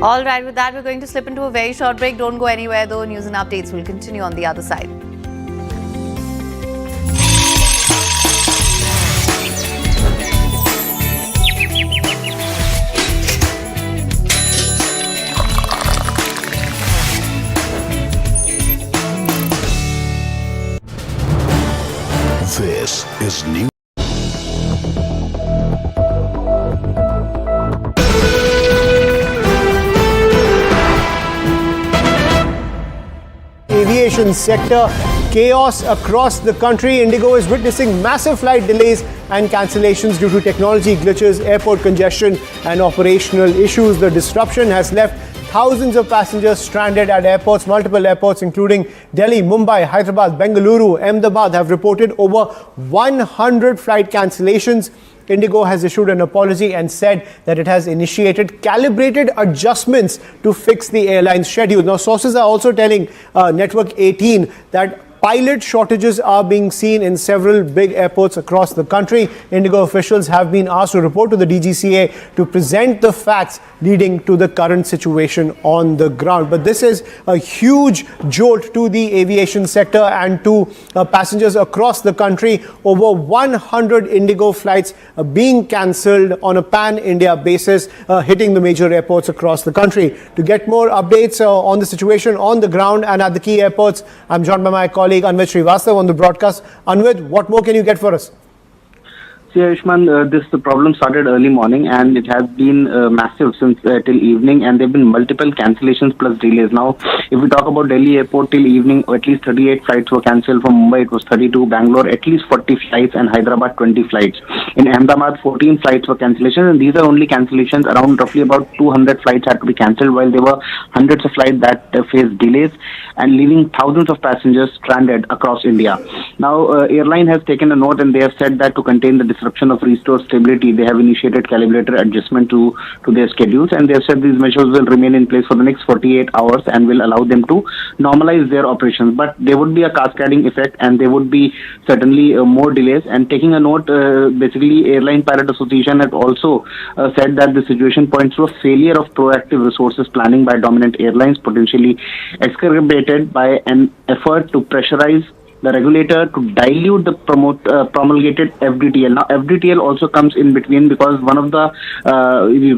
All right, with that, we're going to slip into a very short break. Don't go anywhere though. News and updates will continue on the other side. This is New. Aviation sector, chaos across the country. Indigo is witnessing massive flight delays and cancellations due to technology glitches, airport congestion and operational issues. The disruption has left thousands of passengers stranded at airports. Multiple airports including Delhi, Mumbai, Hyderabad, Bengaluru, Ahmedabad have reported over 100 flight cancellations. Indigo has issued an apology and said that it has initiated calibrated adjustments to fix the airline's schedule. Now, sources are also telling Network 18 that pilot shortages are being seen in several big airports across the country. Indigo officials have been asked to report to the DGCA to present the facts leading to the current situation on the ground. But this is a huge jolt to the aviation sector and to passengers across the country. Over 100 Indigo flights being cancelled on a pan-India basis, hitting the major airports across the country. To get more updates on the situation on the ground and at the key airports, I'm joined by my colleague Anvit Srivastav on the broadcast. Anvit, what more can you get for us? See, Ayushmann, this problem started early morning and it has been massive since till evening, and there have been multiple cancellations plus delays. Now, if we talk about Delhi airport, till evening, at least 38 flights were cancelled. From Mumbai, it was 32. Bangalore, at least 40 flights, and Hyderabad, 20 flights. In Ahmedabad, 14 flights were cancellations, and these are only cancellations. Around roughly about 200 flights had to be cancelled, while there were hundreds of flights that faced delays and leaving thousands of passengers stranded across India. Now, airline has taken a note and they have said that to contain the disruption of restored stability, they have initiated calibrated adjustment to their schedules, and they have said these measures will remain in place for the next 48 hours and will allow them to normalize their operations. But there would be a cascading effect, and there would be certainly more delays. And taking a note, basically, Airline Pilot Association has also said that the situation points to a failure of proactive resources planning by dominant airlines, potentially exacerbated by an effort to pressurize the regulator to dilute the promulgated FDTL. Now, FDTL also comes in between because one of the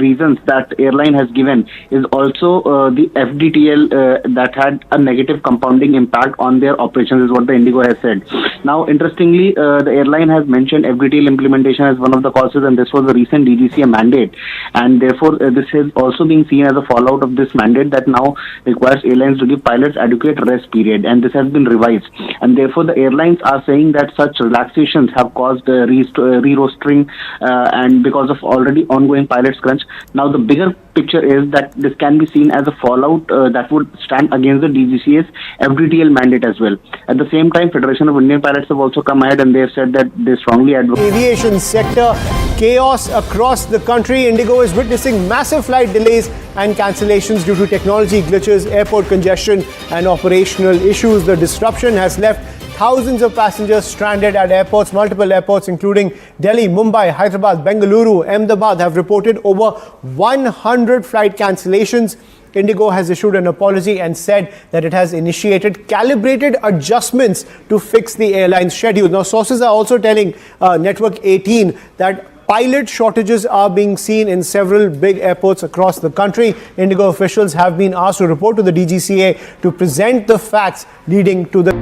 reasons that airline has given is also the FDTL that had a negative compounding impact on their operations, is what the Indigo has said. Now, interestingly, the airline has mentioned FDTL implementation as one of the causes, and this was a recent DGCA mandate, and therefore this is also being seen as a fallout of this mandate that now requires airlines to give pilots adequate rest period, and this has been revised, and therefore the airlines are saying that such relaxations have caused re-rostering and because of already ongoing pilots crunch. Now the bigger picture is that this can be seen as a fallout that would stand against the DGCA's FDTL mandate as well. At the same time, Federation of Indian Pilots have also come ahead and they have said that they strongly advocate. Aviation sector, chaos across the country. Indigo is witnessing massive flight delays and cancellations due to technology glitches, airport congestion and operational issues. The disruption has left thousands of passengers stranded at airports. Multiple airports including Delhi, Mumbai, Hyderabad, Bengaluru, Ahmedabad have reported over 100 flight cancellations. Indigo has issued an apology and said that it has initiated calibrated adjustments to fix the airline's schedule. Now, sources are also telling Network 18 that pilot shortages are being seen in several big airports across the country. Indigo officials have been asked to report to the DGCA to present the facts leading to the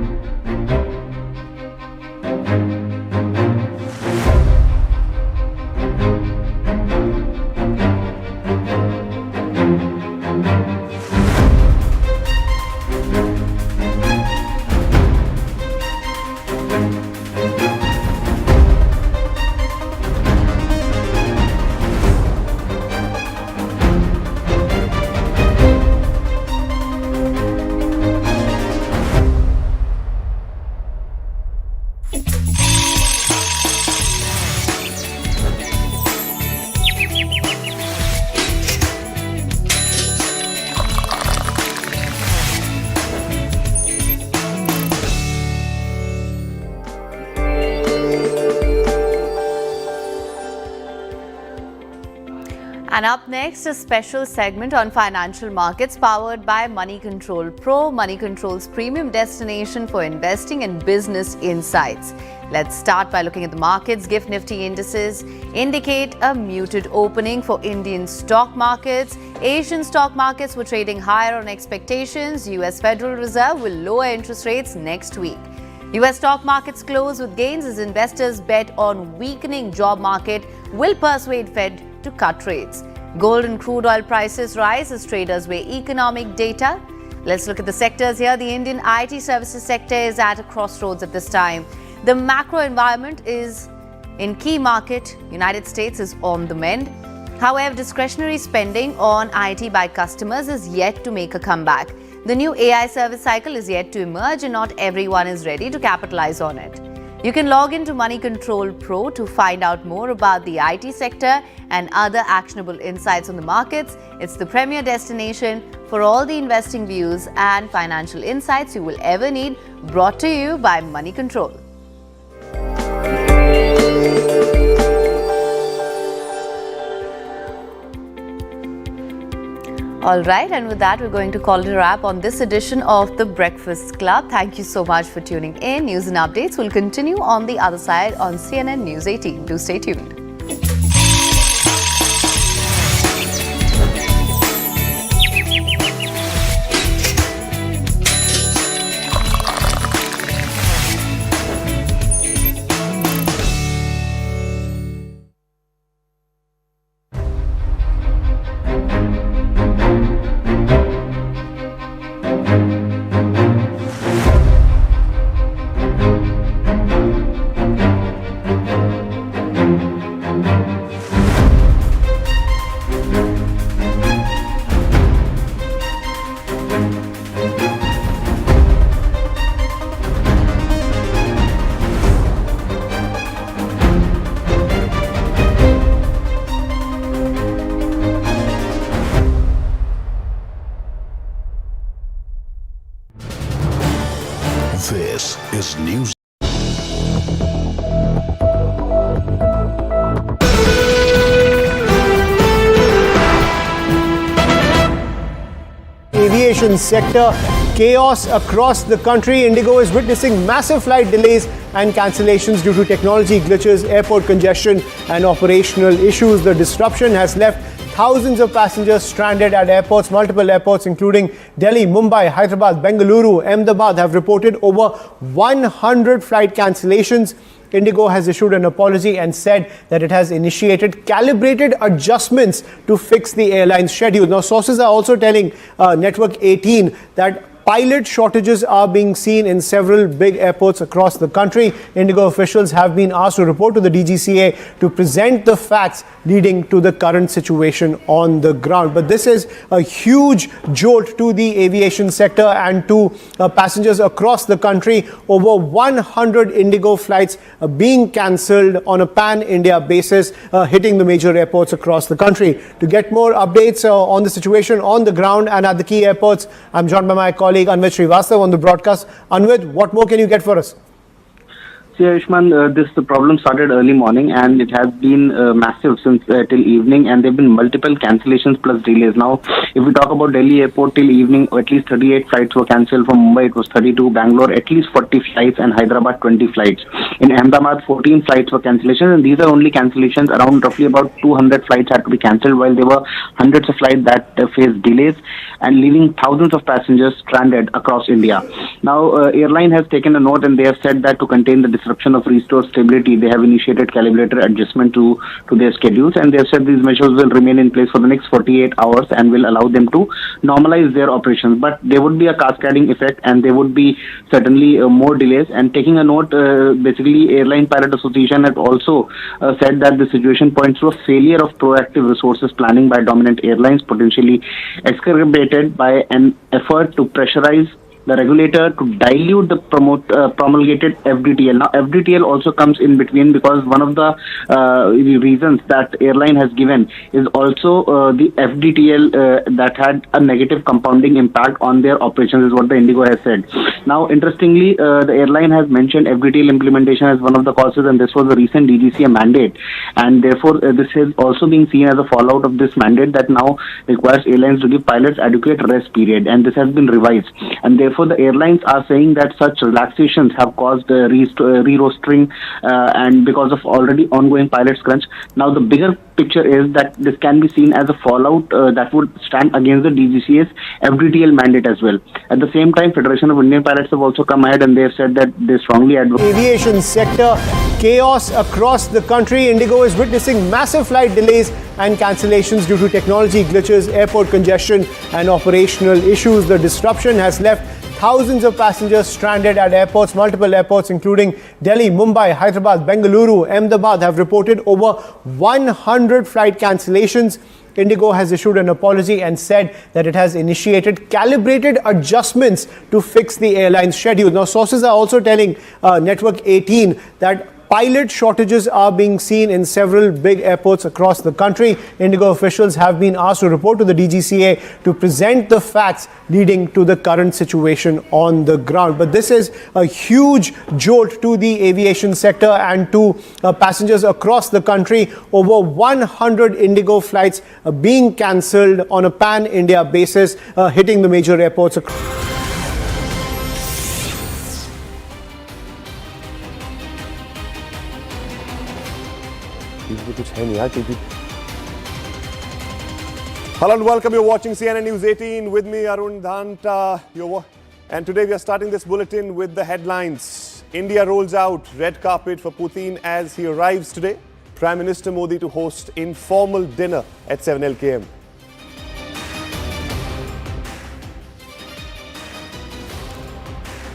And up next, a special segment on financial markets powered by Money Control Pro, Money Control's premium destination for investing and business insights. Let's start by looking at the markets. GIFT Nifty indices indicate a muted opening for Indian stock markets. Asian stock markets were trading higher on expectations. US Federal Reserve will lower interest rates next week. US stock markets close with gains as investors bet on weakening job market will persuade Fed to cut rates. Gold and crude oil prices rise as traders weigh economic data. Let's look at the sectors here. The Indian IT services sector is at a crossroads at this time. The macro environment is in key market, United States, is on the mend. However, discretionary spending on IT by customers is yet to make a comeback. The new AI service cycle is yet to emerge and not everyone is ready to capitalize on it. You can log into Money Control Pro to find out more about the IT sector and other actionable insights on the markets. It's the premier destination for all the investing views and financial insights you will ever need, brought to you by Money Control. All right, and with that, we're going to call it a wrap on this edition of The Breakfast Club. Thank you so much for tuning in. News and updates will continue on the other side on CNN News 18. Do stay tuned. Thank you. This is News. Aviation sector, chaos across the country. Indigo is witnessing massive flight delays and cancellations due to technology glitches, airport congestion, and operational issues. The disruption has left thousands of passengers stranded at airports. Multiple airports, including Delhi, Mumbai, Hyderabad, Bengaluru, Ahmedabad, have reported over 100 flight cancellations. Indigo has issued an apology and said that it has initiated calibrated adjustments to fix the airline's schedule. Now, sources are also telling Network 18 that pilot shortages are being seen in several big airports across the country. Indigo officials have been asked to report to the DGCA to present the facts leading to the current situation on the ground. But this is a huge jolt to the aviation sector and to passengers across the country. Over 100 Indigo flights are being cancelled on a pan-India basis, hitting the major airports across the country. To get more updates on the situation on the ground and at the key airports, I'm joined by my colleague Anvit Srivastav on the broadcast. Anvit, what more can you get for us? See, Ayushmann, the problem started early morning and it has been massive since till evening, and there have been multiple cancellations plus delays. Now, if we talk about Delhi airport, till evening, at least 38 flights were cancelled. From Mumbai, it was 32. Bangalore, at least 40 flights, and Hyderabad, 20 flights. In Ahmedabad, 14 flights were cancellations, and these are only cancellations. Around roughly about 200 flights had to be cancelled, while there were hundreds of flights that faced delays and leaving thousands of passengers stranded across India. Now, airline has taken a note and they have said that to contain the disruption of restore stability, they have initiated calibrated adjustment to their schedules, and they have said these measures will remain in place for the next 48 hours and will allow them to normalize their operations. But there would be a cascading effect and there would be certainly more delays. And taking a note, basically Airline Pilot Association has also said that the situation points to a failure of proactive resources planning by dominant airlines, potentially exacerbated by an effort to pressurize the regulator to dilute the promulgated FDTL. Now, FDTL also comes in between because one of the reasons that airline has given is also the FDTL that had a negative compounding impact on their operations, is what the Indigo has said. Now, interestingly, the airline has mentioned FDTL implementation as one of the causes, and this was a recent DGCA mandate, and therefore this is also being seen as a fallout of this mandate that now requires airlines to give pilots adequate rest period, and this has been revised, and therefore the airlines are saying that such relaxations have caused re-rostering and because of already ongoing pilots crunch. Now the bigger picture is that this can be seen as a fallout that would stand against the DGCA's FDTL mandate as well. At the same time, Federation of Indian Pilots have also come ahead and they have said that they strongly advocate. Aviation sector, chaos across the country. Indigo is witnessing massive flight delays and cancellations due to technology glitches, airport congestion, and operational issues. The disruption has left thousands of passengers stranded at airports. Multiple airports, including Delhi, Mumbai, Hyderabad, Bengaluru, Ahmedabad, have reported over 100 flight cancellations. Indigo has issued an apology and said that it has initiated calibrated adjustments to fix the airline's schedule. Now, sources are also telling Network 18 that pilot shortages are being seen in several big airports across the country. Indigo officials have been asked to report to the DGCA to present the facts leading to the current situation on the ground. But this is a huge jolt to the aviation sector and to passengers across the country. Over 100 Indigo flights are being cancelled on a pan-India basis, hitting the major airports across. Hello and welcome. You're watching CNN News 18 with me, Arun Dhanta. And today we are starting this bulletin with the headlines. India rolls out red carpet for Putin as he arrives today. Prime Minister Modi to host informal dinner at 7 LKM.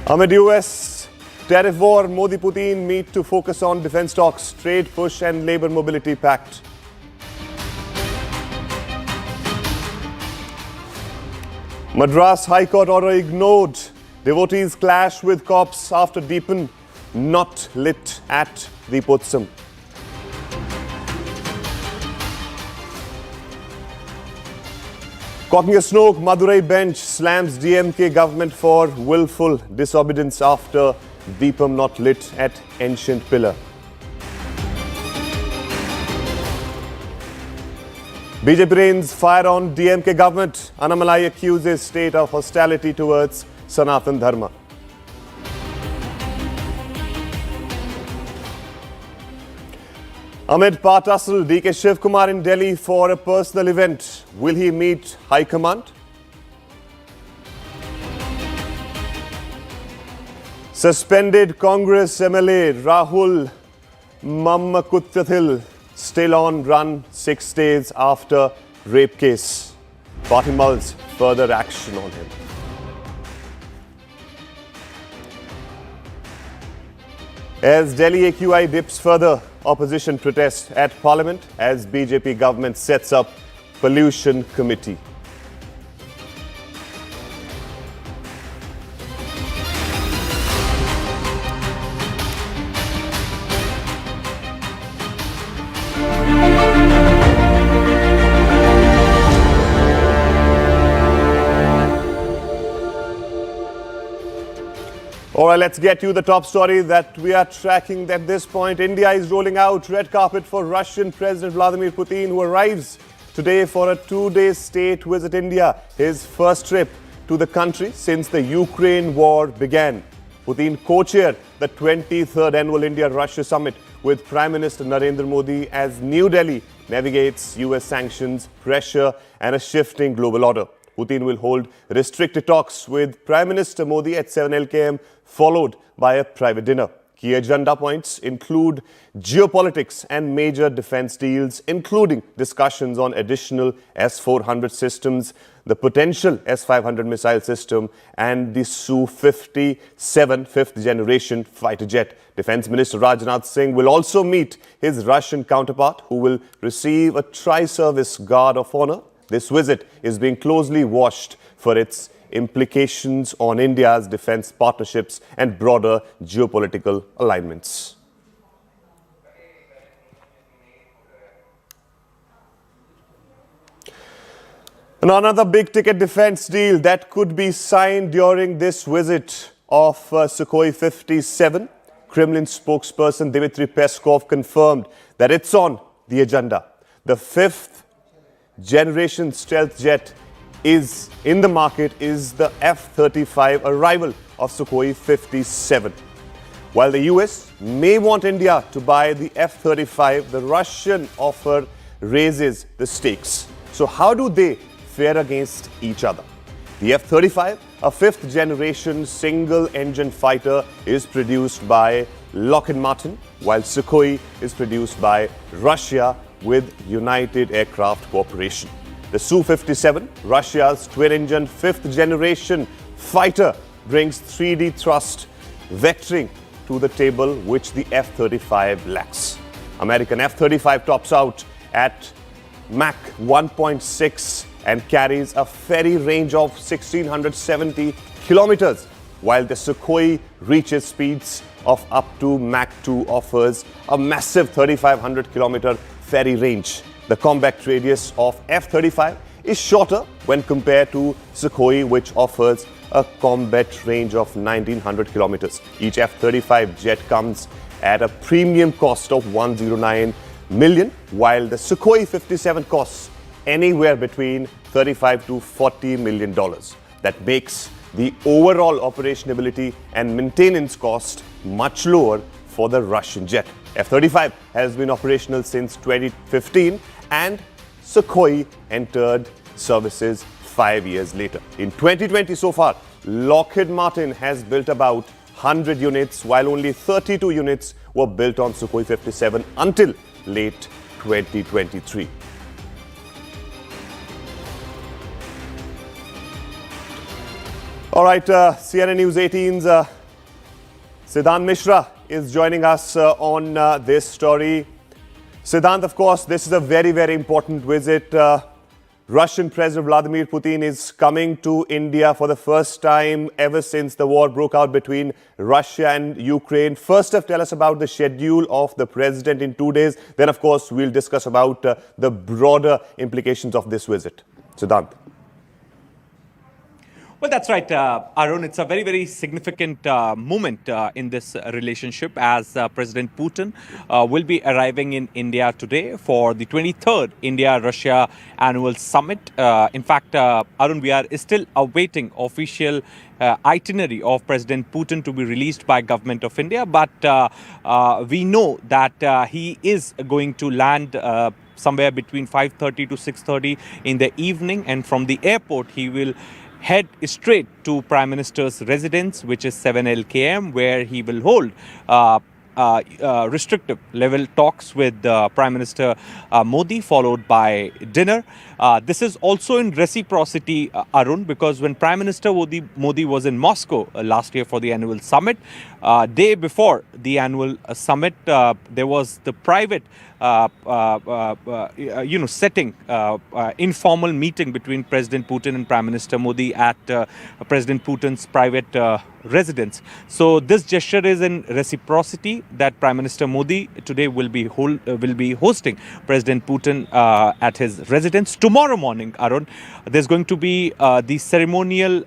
Amid US tariff war, Modi-Putin meet to focus on defense talks, trade push and labour mobility pact. Madras High Court order ignored. Devotees clash with cops after deepen not lit at Deepotsam. Cocking a Snoke, Madurai bench slams DMK government for willful disobedience after Deepam not lit at ancient pillar. BJP rains fire on DMK government. Annamalai accuses state of hostility towards Sanatan Dharma. Amid part tussle, DK Shivkumar in Delhi for a personal event. Will he meet High Command? Suspended Congress MLA Rahul Mammakuthathil still on run 6 days after rape case. Party mulls further action on him. As Delhi AQI dips further, opposition protest at Parliament as BJP government sets up pollution committee. All right, let's get you the top story that we are tracking at this point. India is rolling out red carpet for Russian President Vladimir Putin, who arrives today for a 2-day state visit India, his first trip to the country since the Ukraine war began. Putin co-chaired the 23rd annual India-Russia summit with Prime Minister Narendra Modi as New Delhi navigates US sanctions, pressure and a shifting global order. Putin will hold restricted talks with Prime Minister Modi at 7 LKM, followed by a private dinner. Key agenda points include geopolitics and major defense deals, including discussions on additional S-400 systems, the potential S-500 missile system, and the Su-57 fifth-generation fighter jet. Defense Minister Rajnath Singh will also meet his Russian counterpart, who will receive a tri-service guard of honor. This visit is being closely watched for its implications on India's defense partnerships and broader geopolitical alignments. And another big-ticket defense deal that could be signed during this visit of Sukhoi 57. Kremlin spokesperson Dmitry Peskov confirmed that it's on the agenda. The fifth-generation stealth jet is in the market is the F-35, a rival of Sukhoi 57. While the US may want India to buy the F-35, the Russian offer raises the stakes. So how do they fare against each other? The F-35, a fifth-generation single-engine fighter, is produced by Lockheed Martin, while Sukhoi is produced by Russia with United Aircraft Corporation. The Su-57, Russia's twin-engine fifth-generation fighter, brings 3D thrust vectoring to the table, which the F-35 lacks. American F-35 tops out at Mach 1.6 and carries a ferry range of 1,670 kilometers, while the Sukhoi reaches speeds of up to Mach 2, offers a massive 3,500 kilometer ferry range. The combat radius of F-35 is shorter when compared to Sukhoi, which offers a combat range of 1,900 kilometers. Each F-35 jet comes at a premium cost of $109 million, while the Sukhoi 57 costs anywhere between $35 to $40 million. That makes the overall operationability and maintenance cost much lower for the Russian jet. F-35 has been operational since 2015 and Sukhoi entered services 5 years later. In 2020 so far, Lockheed Martin has built about 100 units, while only 32 units were built on Sukhoi 57 until late 2023. All right, CNN News 18's Siddhant Mishra is joining us on this story. Siddhant, of course, this is a very, very important visit. Russian President Vladimir Putin is coming to India for the first time ever since the war broke out between Russia and Ukraine. First off, tell us about the schedule of the president in 2 days. Then, of course, we'll discuss about the broader implications of this visit. Siddhant. Well, that's right, Arun. It's a very, very significant moment in this relationship as President Putin will be arriving in India today for the 23rd India-Russia annual summit. In fact, Arun, we are still awaiting official itinerary of President Putin to be released by Government of India, but we know that he is going to land somewhere between 5:30 to 6:30 in the evening, and from the airport he will head straight to Prime Minister's residence, which is 7 LKM, where he will hold restrictive level talks with Prime Minister Modi, followed by dinner. This is also in reciprocity, Arun, because when Prime Minister Modi was in Moscow last year for the annual summit, day before the annual summit, there was the private setting, informal meeting between President Putin and Prime Minister Modi at President Putin's private residence. So this gesture is in reciprocity that Prime Minister Modi today will be hosting President Putin at his residence. Tomorrow morning, Arun, there's going to be the ceremonial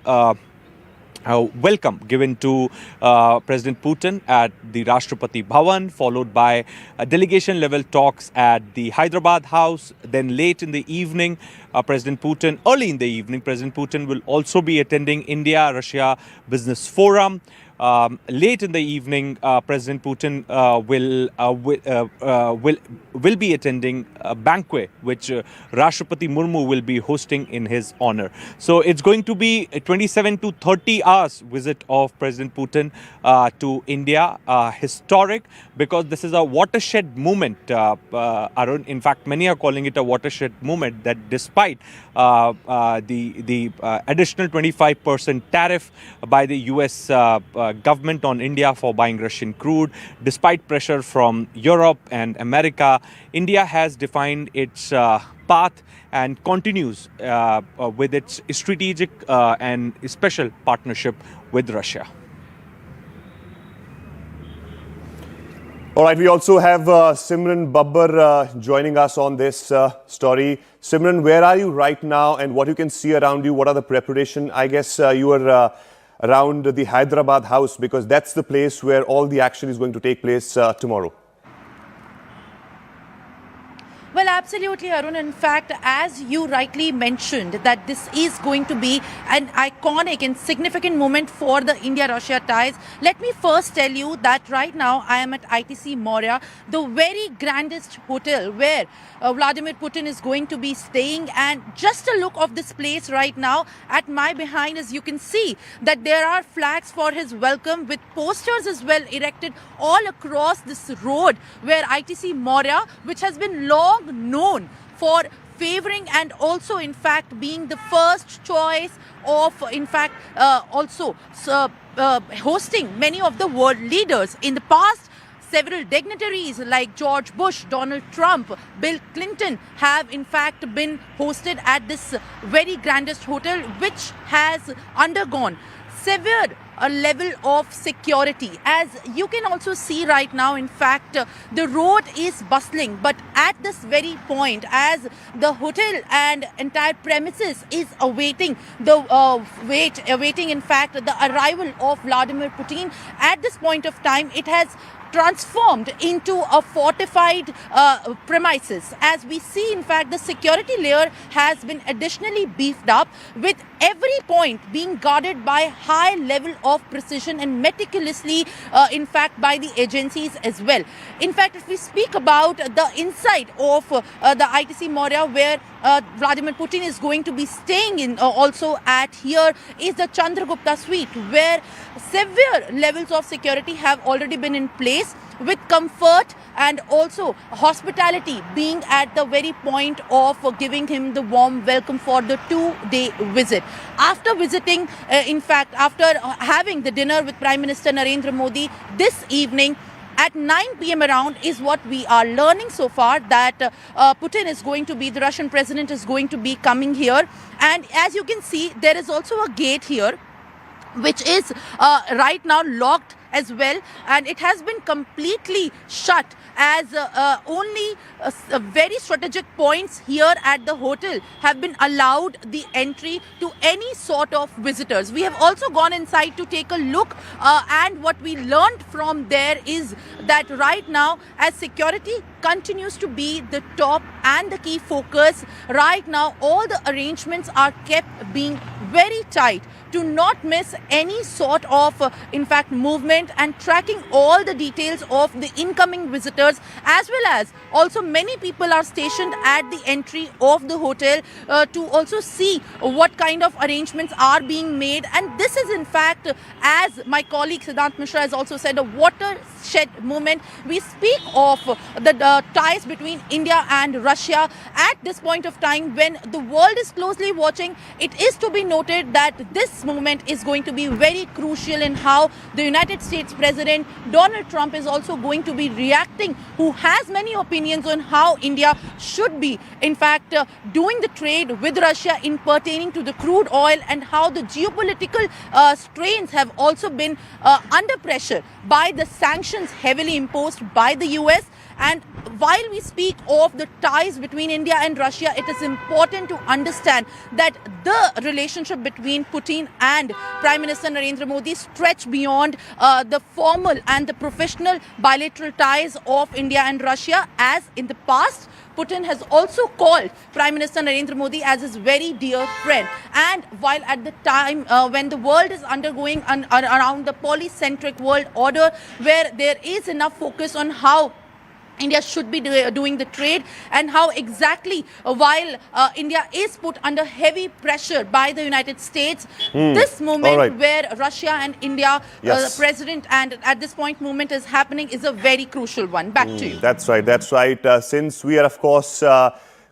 welcome given to President Putin at the Rashtrapati Bhavan, followed by delegation level talks at the Hyderabad House. Then late in the evening, President Putin will also be attending India-Russia Business Forum. Late in the evening, President Putin will be attending a banquet which Rashtrapati Murmu will be hosting in his honor. So it's going to be a 27 to 30 hours visit of President Putin to India, historic, because this is a watershed moment, Arun. In fact, many are calling it a watershed moment, that despite the additional 25% tariff by the US government on India for buying Russian crude, despite pressure from Europe and America, India has defined its path and continues with its strategic and special partnership with Russia. All right, we also have Simran Babbar joining us on this story. Simran, where are you right now and what you can see around you? What are the preparation? I guess you are around the Hyderabad house, because that's the place where all the action is going to take place tomorrow. Well, absolutely, Arun. In fact, as you rightly mentioned, that this is going to be an iconic and significant moment for the India-Russia ties. Let me first tell you that right now I am at ITC Maurya, the very grandest hotel where Vladimir Putin is going to be staying. And just a look of this place right now, at my behind, as you can see, that there are flags for his welcome with posters as well erected all across this road where ITC Maurya, which has been long known for favoring and also in fact being the first choice of hosting many of the world leaders. In the past, several dignitaries like George Bush, Donald Trump, Bill Clinton have in fact been hosted at this very grandest hotel, which has undergone severe level of security. As you can also see right now, in fact, the road is bustling, but at this very point, as the hotel and entire premises is awaiting in fact the arrival of Vladimir Putin, at this point of time it has transformed into a fortified premises. As we see, in fact, the security layer has been additionally beefed up, with every point being guarded by high level of precision and meticulously, in fact, by the agencies as well. In fact, if we speak about the inside of the ITC Maurya, where Vladimir Putin is going to be staying in, also at here is the Chandragupta suite, where severe levels of security have already been in place, with comfort and also hospitality being at the very point of giving him the warm welcome for the 2-day visit. After visiting, after having the dinner with Prime Minister Narendra Modi this evening, at 9 p.m. around is what we are learning so far, that the Russian president is going to be coming here. And as you can see, there is also a gate here, which is right now locked as well, and it has been completely shut as only very strategic points here at the hotel have been allowed the entry to any sort of visitors. We have also gone inside to take a look, and what we learned from there is that right now, as security continues to be the top and the key focus, right now all the arrangements are kept being very tight to not miss any sort of in fact movement, and tracking all the details of the incoming visitors, as well as also many people are stationed at the entry of the hotel to also see what kind of arrangements are being made. And this is in fact, as my colleague Siddhant Mishra has also said, a watershed moment. We speak of the ties between India and Russia at this point of time when the world is closely watching. It is to be noted that this moment is going to be very crucial in how the United States President Donald Trump is also going to be reacting, who has many opinions on how India should be in fact doing the trade with Russia in pertaining to the crude oil, and how the geopolitical strains have also been under pressure by the sanctions heavily imposed by the US. And while we speak of the ties between India and Russia, it is important to understand that the relationship between Putin and Prime Minister Narendra Modi stretch beyond the formal and the professional bilateral ties of India and Russia, as in the past Putin has also called Prime Minister Narendra Modi as his very dear friend. And while at the time when the world is undergoing around the polycentric world order, where there is enough focus on how India should be doing the trade, and how exactly while India is put under heavy pressure by the United States, this moment where Russia and India president and at this point movement is happening is a very crucial one. Back to you. That's right. That's right. Since we are, of course,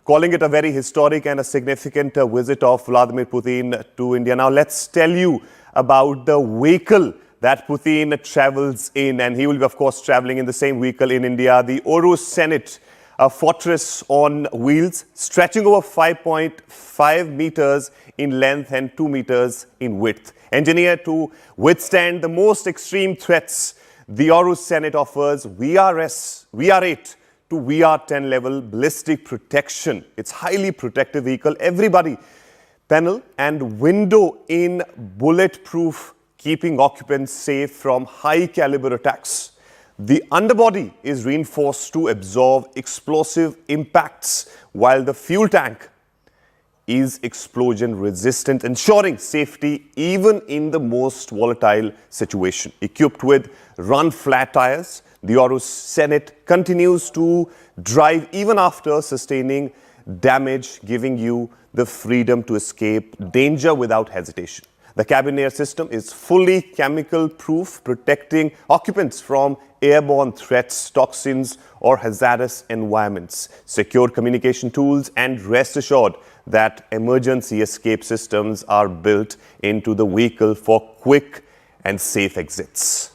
calling it a very historic and a significant visit of Vladimir Putin to India. Now, let's tell you about the vehicle that Putin travels in, and he will be, of course, traveling in the same vehicle in India, the Oro Senate, a fortress on wheels, stretching over 5.5 meters in length and 2 meters in width. Engineered to withstand the most extreme threats, the Oro Senate offers VR8 to VR10 level ballistic protection. It's highly protective vehicle, everybody panel and window in bulletproof, keeping occupants safe from high caliber attacks. The underbody is reinforced to absorb explosive impacts, while the fuel tank is explosion resistant, ensuring safety even in the most volatile situation. Equipped with run flat tires, the Oro Senate continues to drive even after sustaining damage, giving you the freedom to escape danger without hesitation. The cabin air system is fully chemical proof, protecting occupants from airborne threats, toxins, or hazardous environments. Secure communication tools, and rest assured that emergency escape systems are built into the vehicle for quick and safe exits.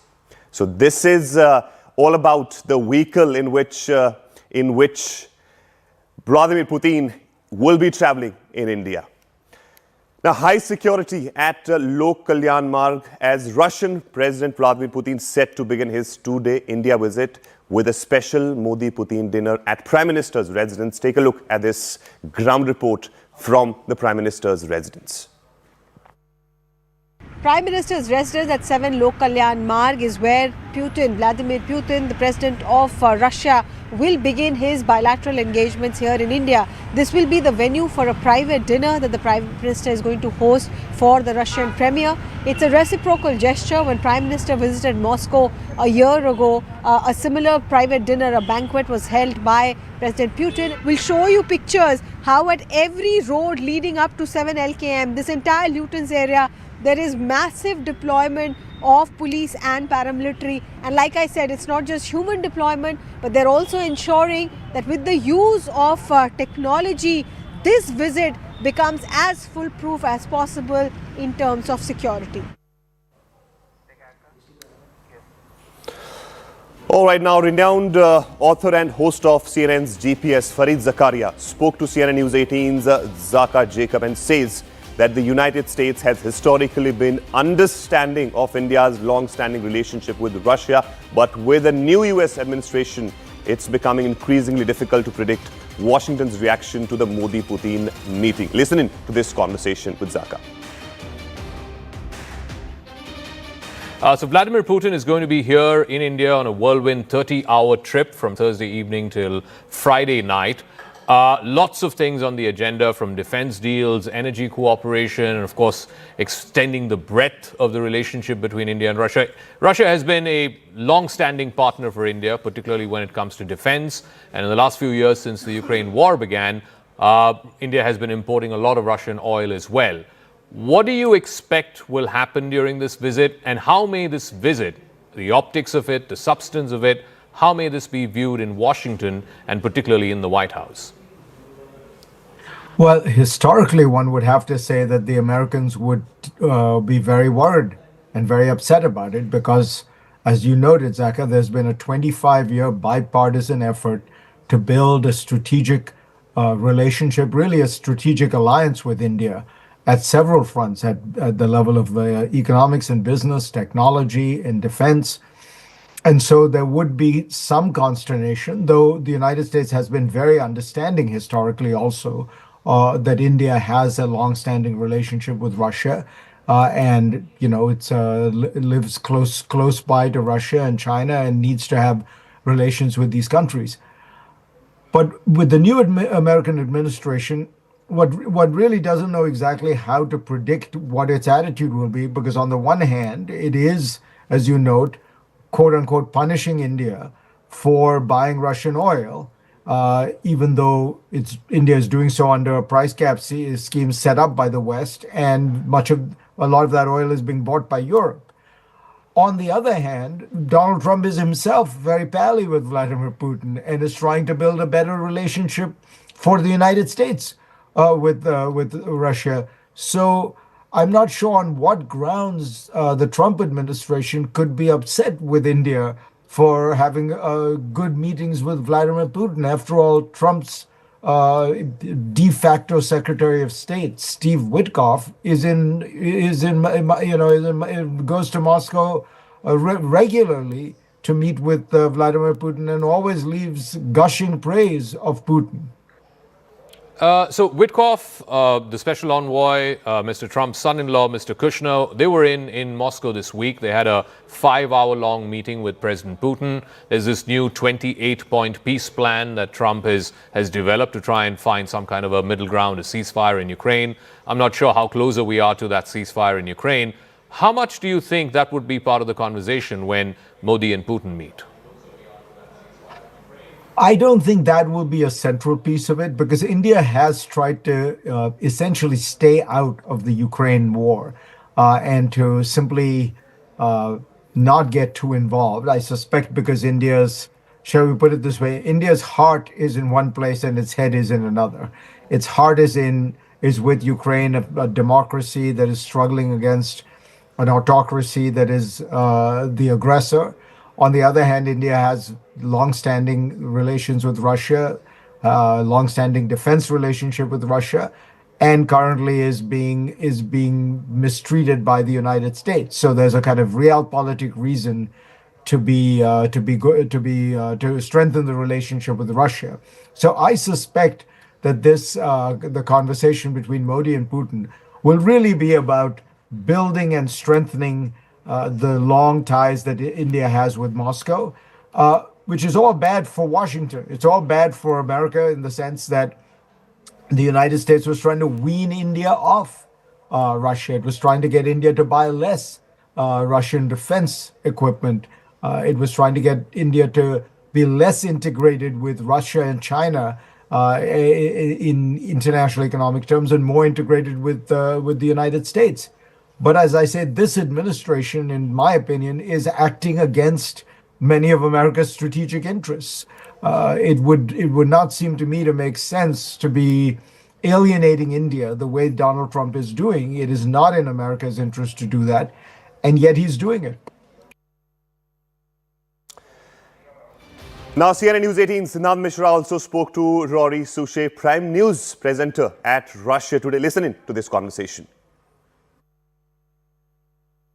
So this is all about the vehicle in which Vladimir Putin will be traveling in India. Now, high security at Lok Kalyan Marg as Russian President Vladimir Putin set to begin his two-day India visit with a special Modi-Putin dinner at Prime Minister's residence. Take a look at this ground report from the Prime Minister's residence. Prime Minister's residence at 7 Lok Kalyan Marg is where Vladimir Putin, the president of Russia, will begin his bilateral engagements here in India. This will be the venue for a private dinner that the Prime Minister is going to host for the Russian Premier. It's a reciprocal gesture. When Prime Minister visited Moscow a year ago, a similar private dinner, a banquet was held by President Putin. We'll show you pictures how at every road leading up to 7 LKM, this entire Luton's area, there is massive deployment of police and paramilitary, and like I said, it's not just human deployment, but they're also ensuring that with the use of technology, this visit becomes as foolproof as possible in terms of security. All right, now renowned author and host of CNN's GPS, Fareed Zakaria, spoke to CNN News 18's Zaka Jacob and says that the United States has historically been understanding of India's long-standing relationship with Russia, but with a new US administration, it's becoming increasingly difficult to predict Washington's reaction to the Modi-Putin meeting. Listen in to this conversation with Zaka. So Vladimir Putin is going to be here in India on a whirlwind 30-hour trip from Thursday evening till Friday night. Lots of things on the agenda, from defense deals, energy cooperation, and of course extending the breadth of the relationship between India and Russia. Russia has been a long-standing partner for India, particularly when it comes to defense. And in the last few years since the Ukraine war began, India has been importing a lot of Russian oil as well. What do you expect will happen during this visit, and how may this visit, the optics of it, the substance of it, how may this be viewed in Washington and particularly in the White House? Well, historically, one would have to say that the Americans would be very worried and very upset about it because, as you noted, Zaka, there's been a 25-year bipartisan effort to build a strategic relationship, really a strategic alliance with India at several fronts, at the level of economics and business, technology and defense. And so there would be some consternation, though the United States has been very understanding historically also that India has a long-standing relationship with Russia, and it lives close by to Russia and China and needs to have relations with these countries. But with the new American administration, what really doesn't know exactly how to predict what its attitude will be, because on the one hand, it is, as you note, quote unquote, punishing India for buying Russian oil, even though India is doing so under a price cap scheme set up by the West, and a lot of that oil is being bought by Europe. On the other hand, Donald Trump is himself very pally with Vladimir Putin and is trying to build a better relationship for the United States with Russia. So I'm not sure on what grounds the Trump administration could be upset with India for having good meetings with Vladimir Putin. After all, Trump's de facto Secretary of State, Steve Witkoff, goes to Moscow regularly to meet with Vladimir Putin and always leaves gushing praise of Putin. So Witkoff, the special envoy, Mr. Trump's son-in-law, Mr. Kushner, they were in Moscow this week. They had a 5-hour-long meeting with President Putin. There's this new 28-point peace plan that Trump has developed to try and find some kind of a middle ground, a ceasefire in Ukraine. I'm not sure how closer we are to that ceasefire in Ukraine. How much do you think that would be part of the conversation when Modi and Putin meet? I don't think that will be a central piece of it, because India has tried to essentially stay out of the Ukraine war and to simply not get too involved. I suspect because shall we put it this way, India's heart is in one place and its head is in another. Its heart is with Ukraine, a democracy that is struggling against an autocracy that is the aggressor. On the other hand, India has long-standing relations with Russia, long-standing defense relationship with Russia, and currently is being mistreated by the United States. So there's a kind of realpolitik reason to strengthen the relationship with Russia. So I suspect that the conversation between Modi and Putin will really be about building and strengthening the long ties that India has with Moscow, which is all bad for Washington. It's all bad for America in the sense that the United States was trying to wean India off Russia. It was trying to get India to buy less Russian defense equipment. It was trying to get India to be less integrated with Russia and China in international economic terms, and more integrated with the United States. But as I said, this administration, in my opinion, is acting against many of America's strategic interests. It would not seem to me to make sense to be alienating India the way Donald Trump is doing. It is not in America's interest to do that, and yet he's doing it. Now, CNN News 18's Siddhant Mishra also spoke to Rory Suchet, Prime News presenter at Russia Today. Listen in to this conversation.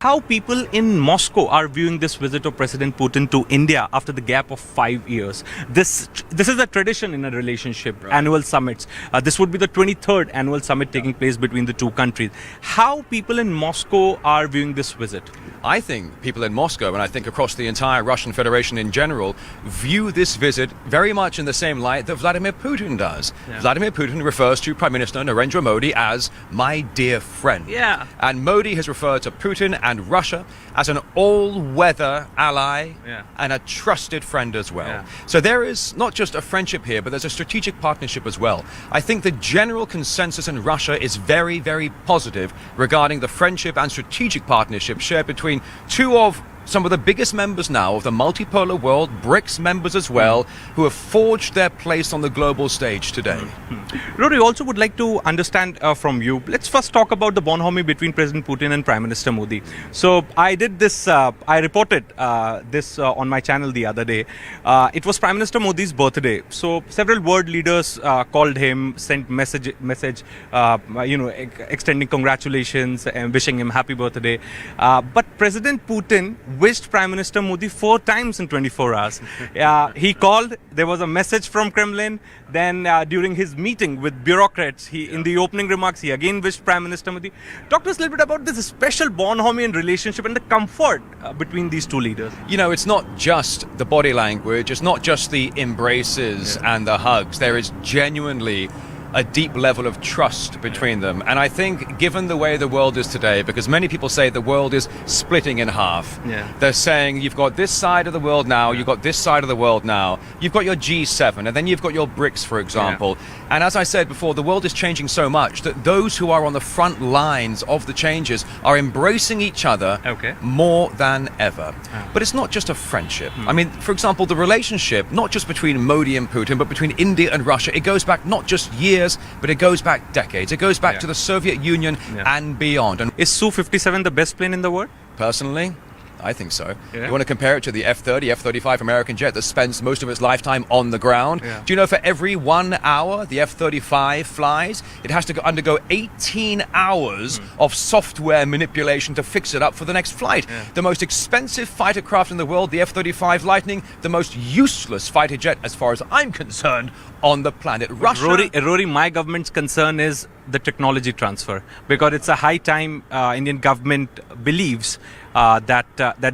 How people in Moscow are viewing this visit of President Putin to India after the gap of 5 years. This is a tradition in a relationship, annual summits. This would be the 23rd annual summit taking place between the two countries. How people in Moscow are viewing this visit? I think people in Moscow, and I think across the entire Russian Federation in general, view this visit very much in the same light that Vladimir Putin does. Yeah. Vladimir Putin refers to Prime Minister Narendra Modi as my dear friend. Yeah. And Modi has referred to Putin and Russia as an all-weather ally and a trusted friend as well. Yeah. So there is not just a friendship here, but there's a strategic partnership as well. I think the general consensus in Russia is very, very positive regarding the friendship and strategic partnership shared between two of some of the biggest members now of the multipolar world, BRICS members as well, who have forged their place on the global stage today. Rory, also would like to understand from you. Let's first talk about the bonhomie between President Putin and Prime Minister Modi. So I did this, I reported this on my channel the other day. It was Prime Minister Modi's birthday. So several world leaders called him, sent message, extending congratulations and wishing him happy birthday. But President Putin wished Prime Minister Modi 4 times in 24 hours. He called, there was a message from Kremlin. Then during his meeting with bureaucrats, in the opening remarks, he again wished Prime Minister Modi. Talk to us a little bit about this special bonhomie and relationship and the comfort between these two leaders. You know, it's not just the body language, it's not just the embraces and the hugs. There is genuinely a deep level of trust between them. And I think given the way the world is today, because many people say the world is splitting in half. Yeah. They're saying you've got this side of the world now, you've got this side of the world now, you've got your G7, and then you've got your BRICS, for example. And as I said before, the world is changing so much that those who are on the front lines of the changes are embracing each other more than ever. But it's not just a friendship. I mean, for example, the relationship, not just between Modi and Putin, but between India and Russia, it goes back not just years, but it goes back decades. It goes back to the Soviet Union and beyond. And is Su-57 the best plane in the world? Personally, I think so. You want to compare it to the F-30, F-35 American jet that spends most of its lifetime on the ground? Do you know for every 1 hour the F-35 flies, it has to undergo 18 hours of software manipulation to fix it up for the next flight? The most expensive fighter craft in the world, the F-35 Lightning, the most useless fighter jet, as far as I'm concerned, on the planet. Russia. Rory, my government's concern is the technology transfer, because it's a high time Indian government believes that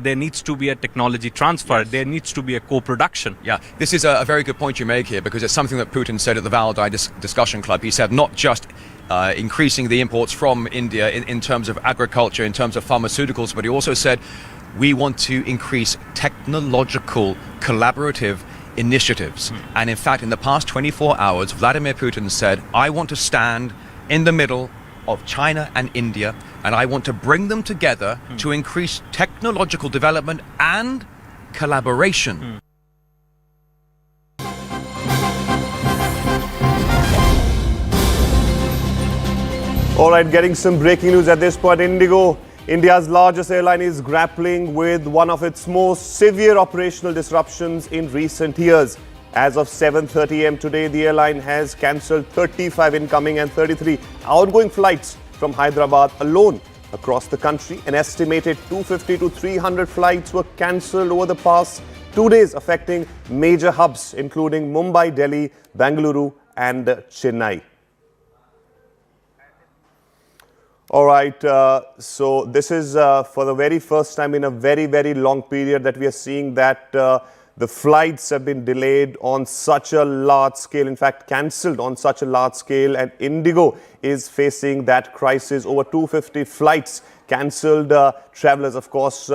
there needs to be a technology transfer. There needs to be a co-production. Yeah, this is a very good point you make here, because it's something that Putin said at the Valdai Discussion Club. He said not just increasing the imports from India in terms of agriculture, in terms of pharmaceuticals, but he also said we want to increase technological collaborative initiatives. And in fact, in the past 24 hours, Vladimir Putin said, I want to stand in the middle of China and India, and I want to bring them together to increase technological development and collaboration. All right, getting some breaking news at this point. Indigo, India's largest airline, is grappling with one of its most severe operational disruptions in recent years. As of 7:30 a.m. today, the airline has cancelled 35 incoming and 33 outgoing flights from Hyderabad alone. Across the country, an estimated 250 to 300 flights were cancelled over the past 2 days, affecting major hubs including Mumbai, Delhi, Bengaluru and Chennai. All right, so this is for the very first time in a very, very long period that we are seeing that the flights have been delayed on such a large scale, in fact cancelled on such a large scale, and Indigo is facing that crisis. Over 250 flights cancelled. Travellers, of course,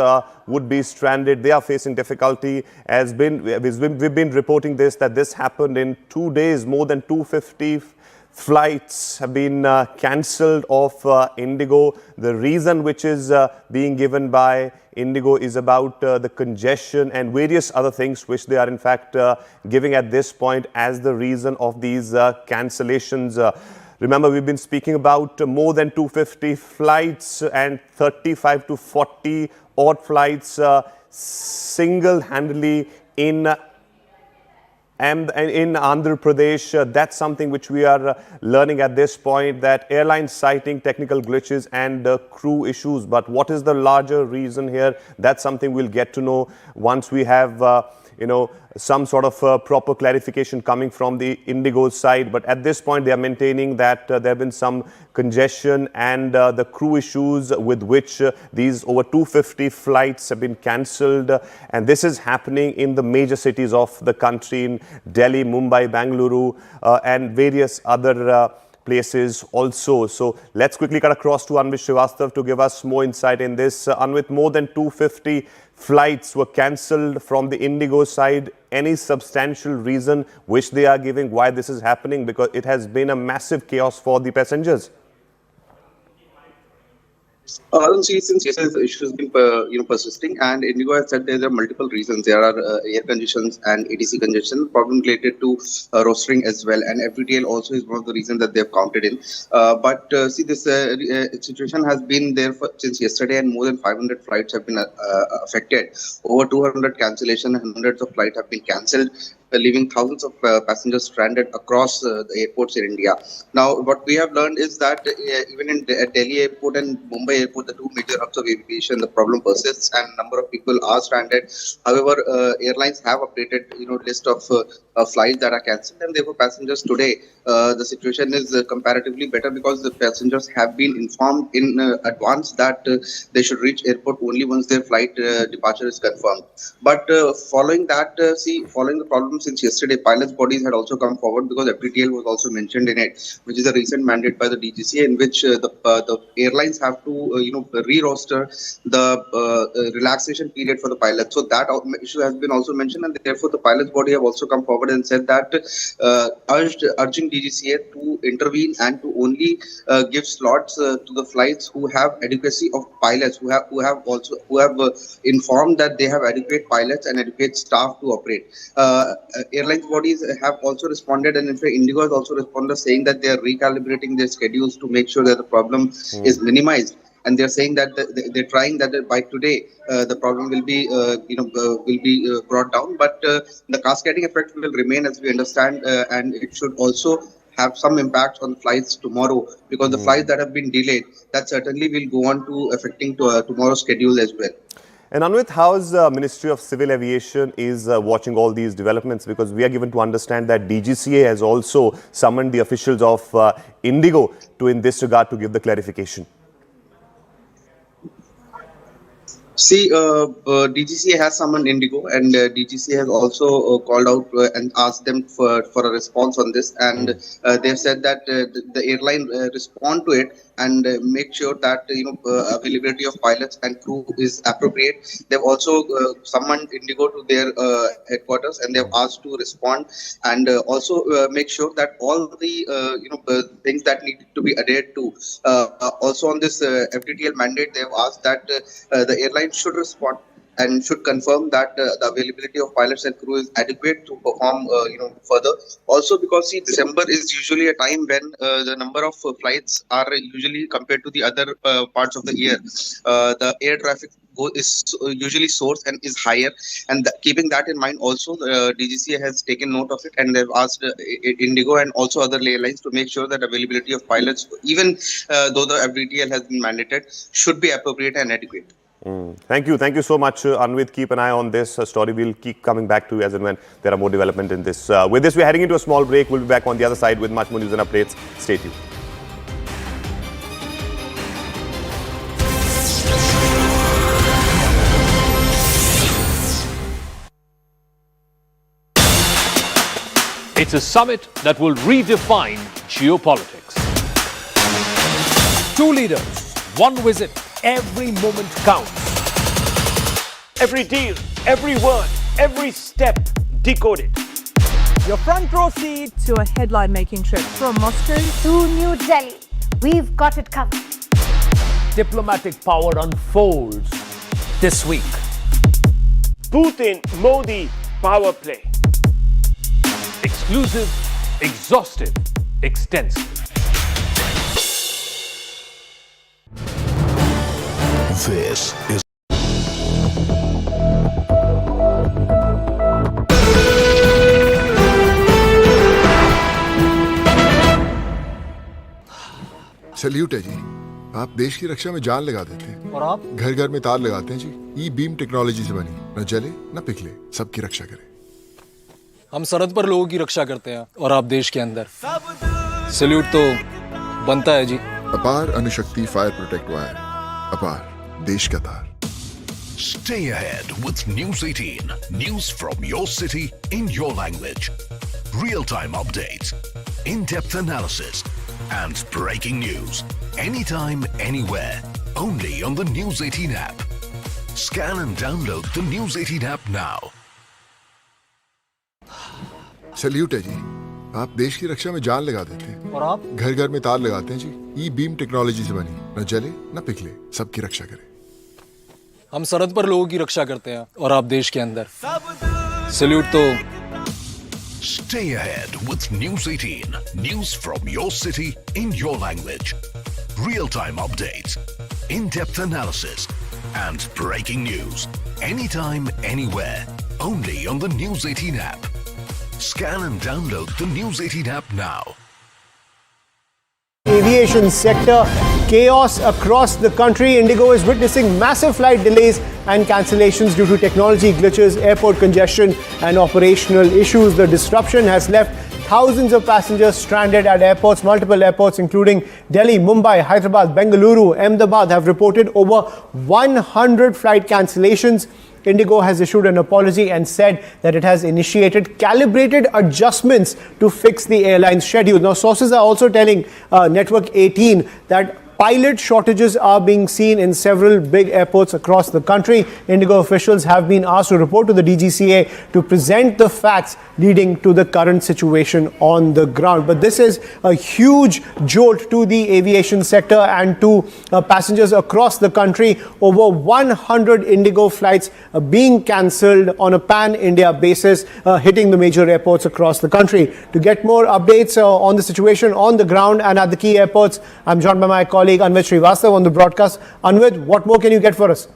would be stranded. They are facing difficulty. We've been reporting this, that this happened in 2 days. More than 250 flights have been cancelled of Indigo. The reason which is being given by Indigo is about the congestion and various other things which they are in fact giving at this point as the reason of these cancellations. Remember, we've been speaking about more than 250 flights and 35 to 40 odd flights single-handedly in And in Andhra Pradesh, that's something which we are learning at this point, that airlines citing technical glitches and crew issues. But what is the larger reason here? That's something we'll get to know once we have some sort of proper clarification coming from the Indigo side. But at this point, they are maintaining that there have been some congestion and the crew issues with which these over 250 flights have been cancelled. And this is happening in the major cities of the country, in Delhi, Mumbai, Bangalore, and various other places also. So let's quickly cut across to Anvit Srivastav to give us more insight in this. Anvit, more than 250 flights were cancelled from the Indigo side. Any substantial reason which they are giving why this is happening? Because it has been a massive chaos for the passengers. I don't see since yesterday's issue has been persisting, and Indigo has said there are multiple reasons. There are air conditions and ATC congestion, problem related to rostering as well, and FDTL also is one of the reasons that they have counted in. But see, this situation has been there since yesterday, and more than 500 flights have been affected. Over 200 cancellation, hundreds of flights have been cancelled, leaving thousands of passengers stranded across the airports in India. Now, what we have learned is that even in Delhi airport and Mumbai airport, the two major hubs of aviation, the problem persists and a number of people are stranded. However, airlines have updated, list of flights that are cancelled, and therefore passengers today, the situation is comparatively better because the passengers have been informed in advance that they should reach airport only once their flight departure is confirmed. But following that, following the problem since yesterday, pilots' bodies had also come forward because FDTL was also mentioned in it, which is a recent mandate by the DGCA in which the airlines have to re-roster the relaxation period for the pilots. So that issue has been also mentioned, and therefore the pilots' body have also come forward and said that urging DGCA to intervene and to only give slots to the flights who have adequacy of pilots, who have informed that they have adequate pilots and adequate staff to operate. Airlines bodies have also responded, and in fact Indigo has also responded saying that they are recalibrating their schedules to make sure that the problem is minimized. And they're saying that they're trying that by today the problem will be brought down, but the cascading effect will remain, as we understand, and it should also have some impact on flights tomorrow, because the flights that have been delayed, that certainly will go on to affecting tomorrow's schedule as well. And Anvit, how's Ministry of Civil Aviation is watching all these developments? Because we are given to understand that DGCA has also summoned the officials of Indigo in this regard to give the clarification. See, DGCA has summoned Indigo, and DGCA has also called out and asked them for a response on this. And they've said that the airline respond to it and make sure that availability of pilots and crew is appropriate. They've also summoned Indigo to their headquarters, and they've asked to respond and also make sure that all the things that need to be adhered to. Also on this FDTL mandate, they've asked that the airline should respond and should confirm that the availability of pilots and crew is adequate to perform further. Also because December is usually a time when the number of flights are usually compared to the other parts of the year. The air traffic is usually source and is higher, and keeping that in mind also the DGCA has taken note of it, and they've asked Indigo and also other airlines to make sure that availability of pilots, even though the FDTL has been mandated, should be appropriate and adequate. Thank you so much, Anvit. Keep an eye on this story. We'll keep coming back to you as and when there are more development in this. With this, we're heading into a small break. We'll be back on the other side with much more news and updates. Stay tuned. It's a summit that will redefine geopolitics. Two leaders, one visit, every moment counts. Every deal, every word, every step decoded. Your front row seat to a headline-making trip from Moscow to New Delhi. We've got it covered. Diplomatic power unfolds this week. Putin, Modi, power play. Exclusive, exhaustive, extensive. This is salute है जी। आप देश की रक्षा में जान लगा देते हैं और आप घर घर में तार लगाते हैं जी। ई बीम टेक्नोलॉजी से बनी, न जले न पिघले, सबकी रक्षा करे। हम सरहद पर लोगों की रक्षा करते हैं और आप देश के अंदर। सैल्यूट तो बनता है जी। अपार अनुशक्ति फायर प्रोटेक्ट वायर, अपार देश का तार। Stay ahead with News 18. News from your city in your language. Real-time updates, in-depth analysis, and breaking news. Anytime, anywhere. Only on the News 18 app. Scan and download the News 18 app now. Salute है जी। आप देश की रक्षा में जान लगा देते हैं और आप घर घर में तार लगाते हैं जी। ई बीम टेक्नोलॉजी से बनी, न जले न पिघले, सबकी रक्षा करे। हम सरहद पर लोगों की रक्षा करते हैं और आप देश के अंदर। सैल्यूट तो Stay ahead with News 18. News from your city in your language. Real-time updates, in-depth analysis, and breaking news. Anytime, anywhere. Only on the News 18 app. Scan and download the News 18 app now. Aviation sector, chaos across the country. Indigo is witnessing massive flight delays and cancellations due to technology glitches, airport congestion, and operational issues. The disruption has left thousands of passengers stranded at airports. Multiple airports, including Delhi, Mumbai, Hyderabad, Bengaluru, Ahmedabad, have reported over 100 flight cancellations. Indigo has issued an apology and said that it has initiated calibrated adjustments to fix the airline's schedule. Now, sources are also telling Network 18 that pilot shortages are being seen in several big airports across the country. Indigo officials have been asked to report to the DGCA to present the facts leading to the current situation on the ground. But this is a huge jolt to the aviation sector and to passengers across the country. Over 100 Indigo flights being cancelled on a pan-India basis, hitting the major airports across the country. To get more updates on the situation on the ground and at the key airports, I'm joined by my colleague Anvit Srivastav on the broadcast. Anvit, what more can you get for us?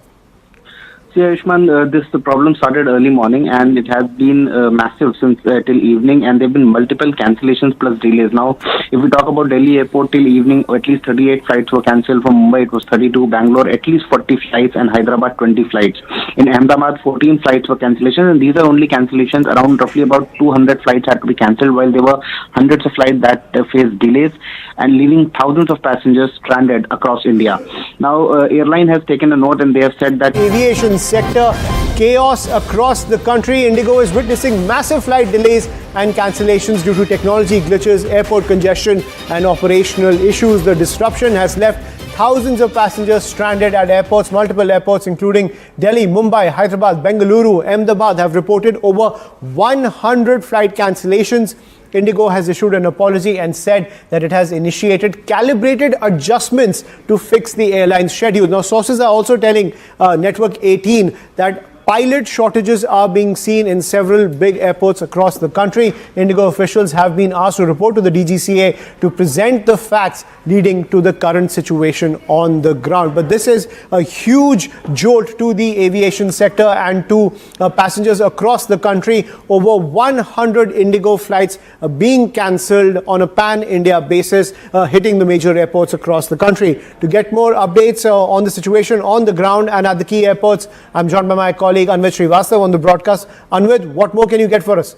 See, Ayushman, the problem started early morning and it has been massive since till evening, and there have been multiple cancellations plus delays. Now, if we talk about Delhi airport till evening, at least 38 flights were cancelled. From Mumbai, it was 32. Bangalore, at least 40 flights, and Hyderabad, 20 flights. In Ahmedabad, 14 flights were cancellations, and these are only cancellations. Around roughly about 200 flights had to be cancelled, while there were hundreds of flights that faced delays and leaving thousands of passengers stranded across India. Now, airline has taken a note and they have said that Aviation sector, chaos across the country. Indigo is witnessing massive flight delays and cancellations due to technology glitches, airport congestion, and operational issues. The disruption has left thousands of passengers stranded at airports. Multiple airports, including Delhi, Mumbai, Hyderabad, Bengaluru, Ahmedabad, have reported over 100 flight cancellations. Indigo has issued an apology and said that it has initiated calibrated adjustments to fix the airline's schedule. Now, sources are also telling Network 18 that pilot shortages are being seen in several big airports across the country. Indigo officials have been asked to report to the DGCA to present the facts leading to the current situation on the ground. But this is a huge jolt to the aviation sector and to passengers across the country. Over 100 Indigo flights being cancelled on a pan-India basis, hitting the major airports across the country. To get more updates on the situation on the ground and at the key airports, I'm joined by my colleague Anvit Srivastav on the broadcast. Anvit, what more can you get for us?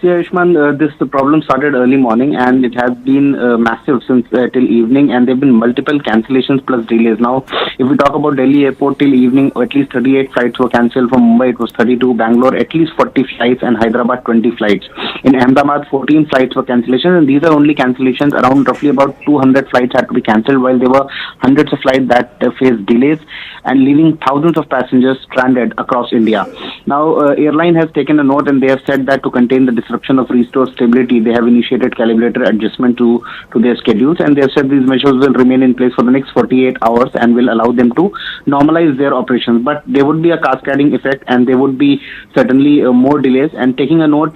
See, Ayushman, the problem started early morning and it has been massive since till evening, and there have been multiple cancellations plus delays. Now, if we talk about Delhi airport till evening, at least 38 flights were cancelled. From Mumbai, it was 32. Bangalore, at least 40 flights, and Hyderabad, 20 flights. In Ahmedabad, 14 flights were cancellations, and these are only cancellations. Around roughly about 200 flights had to be cancelled, while there were hundreds of flights that faced delays and leaving thousands of passengers stranded across India. Now, airline has taken a note and they have said that to contain the disruption of restored stability, they have initiated calibrated adjustment to their schedules, and they have said these measures will remain in place for the next 48 hours and will allow them to normalize their operations. But there would be a cascading effect and there would be certainly more delays. And taking a note,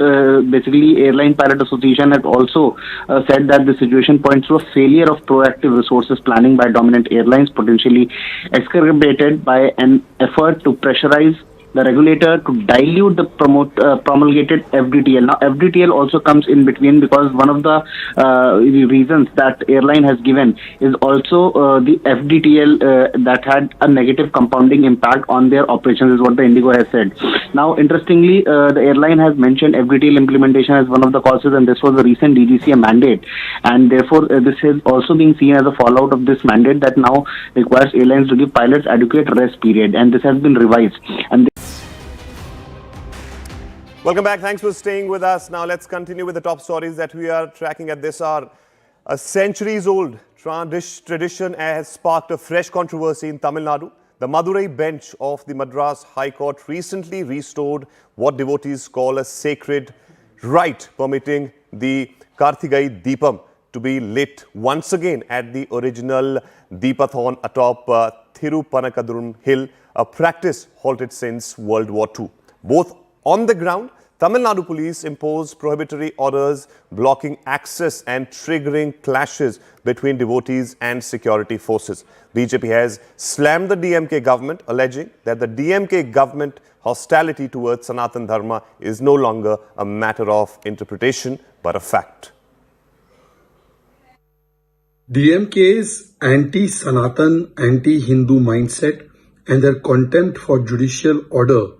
basically Airline Pilot Association had also said that the situation points to a failure of proactive resources planning by dominant airlines, potentially exacerbated by an effort to pressurize the regulator to dilute the promulgated FDTL. Now, FDTL also comes in between because one of the reasons that airline has given is also the FDTL that had a negative compounding impact on their operations, is what the Indigo has said. Now, interestingly, the airline has mentioned FDTL implementation as one of the causes, and this was a recent DGCA mandate, and therefore this is also being seen as a fallout of this mandate that now requires airlines to give pilots adequate rest period, and this has been revised. And Welcome back. Thanks for staying with us. Now let's continue with the top stories that we are tracking at this hour. A centuries-old tradition has sparked a fresh controversy in Tamil Nadu. The Madurai bench of the Madras High Court recently restored what devotees call a sacred rite, permitting the Kartigai Deepam to be lit once again at the original Deepathon atop Thirupanakadrum Hill, a practice halted since World War II. Both on the ground, Tamil Nadu police imposed prohibitory orders blocking access and triggering clashes between devotees and security forces. BJP has slammed the DMK government, alleging that the DMK government hostility towards Sanatan Dharma is no longer a matter of interpretation but a fact. DMK's anti-Sanatan, anti-Hindu mindset and their contempt for judicial order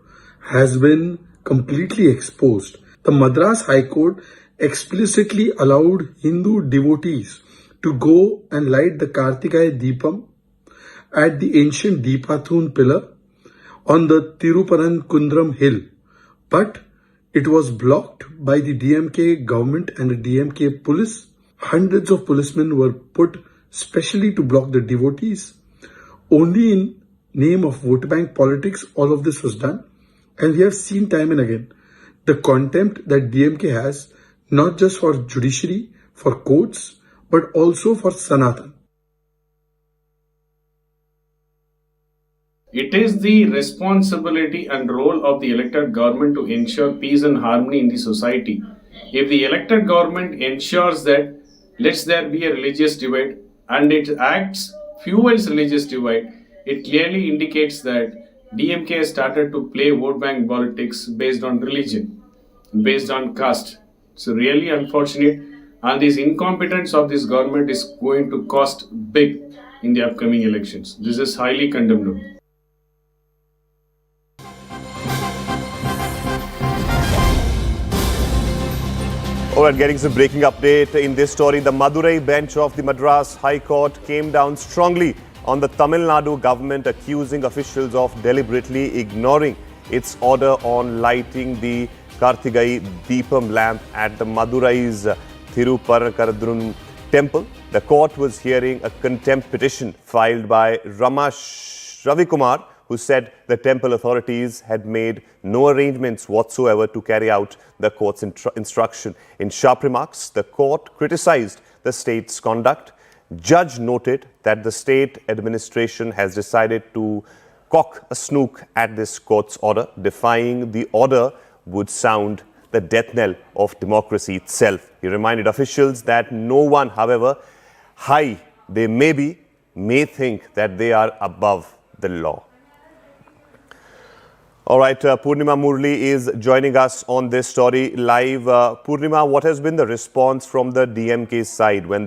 has been completely exposed. The Madras High Court explicitly allowed Hindu devotees to go and light the Kartigai Deepam at the ancient Deepathun pillar on the Thirupanakundram hill, but it was blocked by the DMK government and the DMK police. Hundreds of policemen were put specially to block the devotees. Only in name of vote bank politics all of this was done. And we have seen time and again the contempt that DMK has, not just for judiciary, for courts, but also for Sanatan. It is the responsibility and role of the elected government to ensure peace and harmony in the society. If the elected government ensures that lets there be a religious divide and its acts fuels religious divide, it clearly indicates that DMK has started to play vote bank politics based on religion, based on caste. It's really unfortunate, and this incompetence of this government is going to cost big in the upcoming elections. This is highly condemnable. All right, getting some breaking update in this story. The Madurai bench of the Madras High Court came down strongly on the Tamil Nadu government, accusing officials of deliberately ignoring its order on lighting the Kartigai Deepam lamp at the Madurai's Thirupanakadrum temple. The court was hearing a contempt petition filed by Ravikumar, who said the temple authorities had made no arrangements whatsoever to carry out the court's instruction. In sharp remarks, the court criticized the state's conduct. Judge noted that the state administration has decided to cock a snook at this court's order. Defying the order would sound the death knell of democracy itself. He reminded officials that no one, however high they may be, may think that they are above the law. All right, Purnima Murli is joining us on this story live. Purnima, what has been the response from the DMK side when they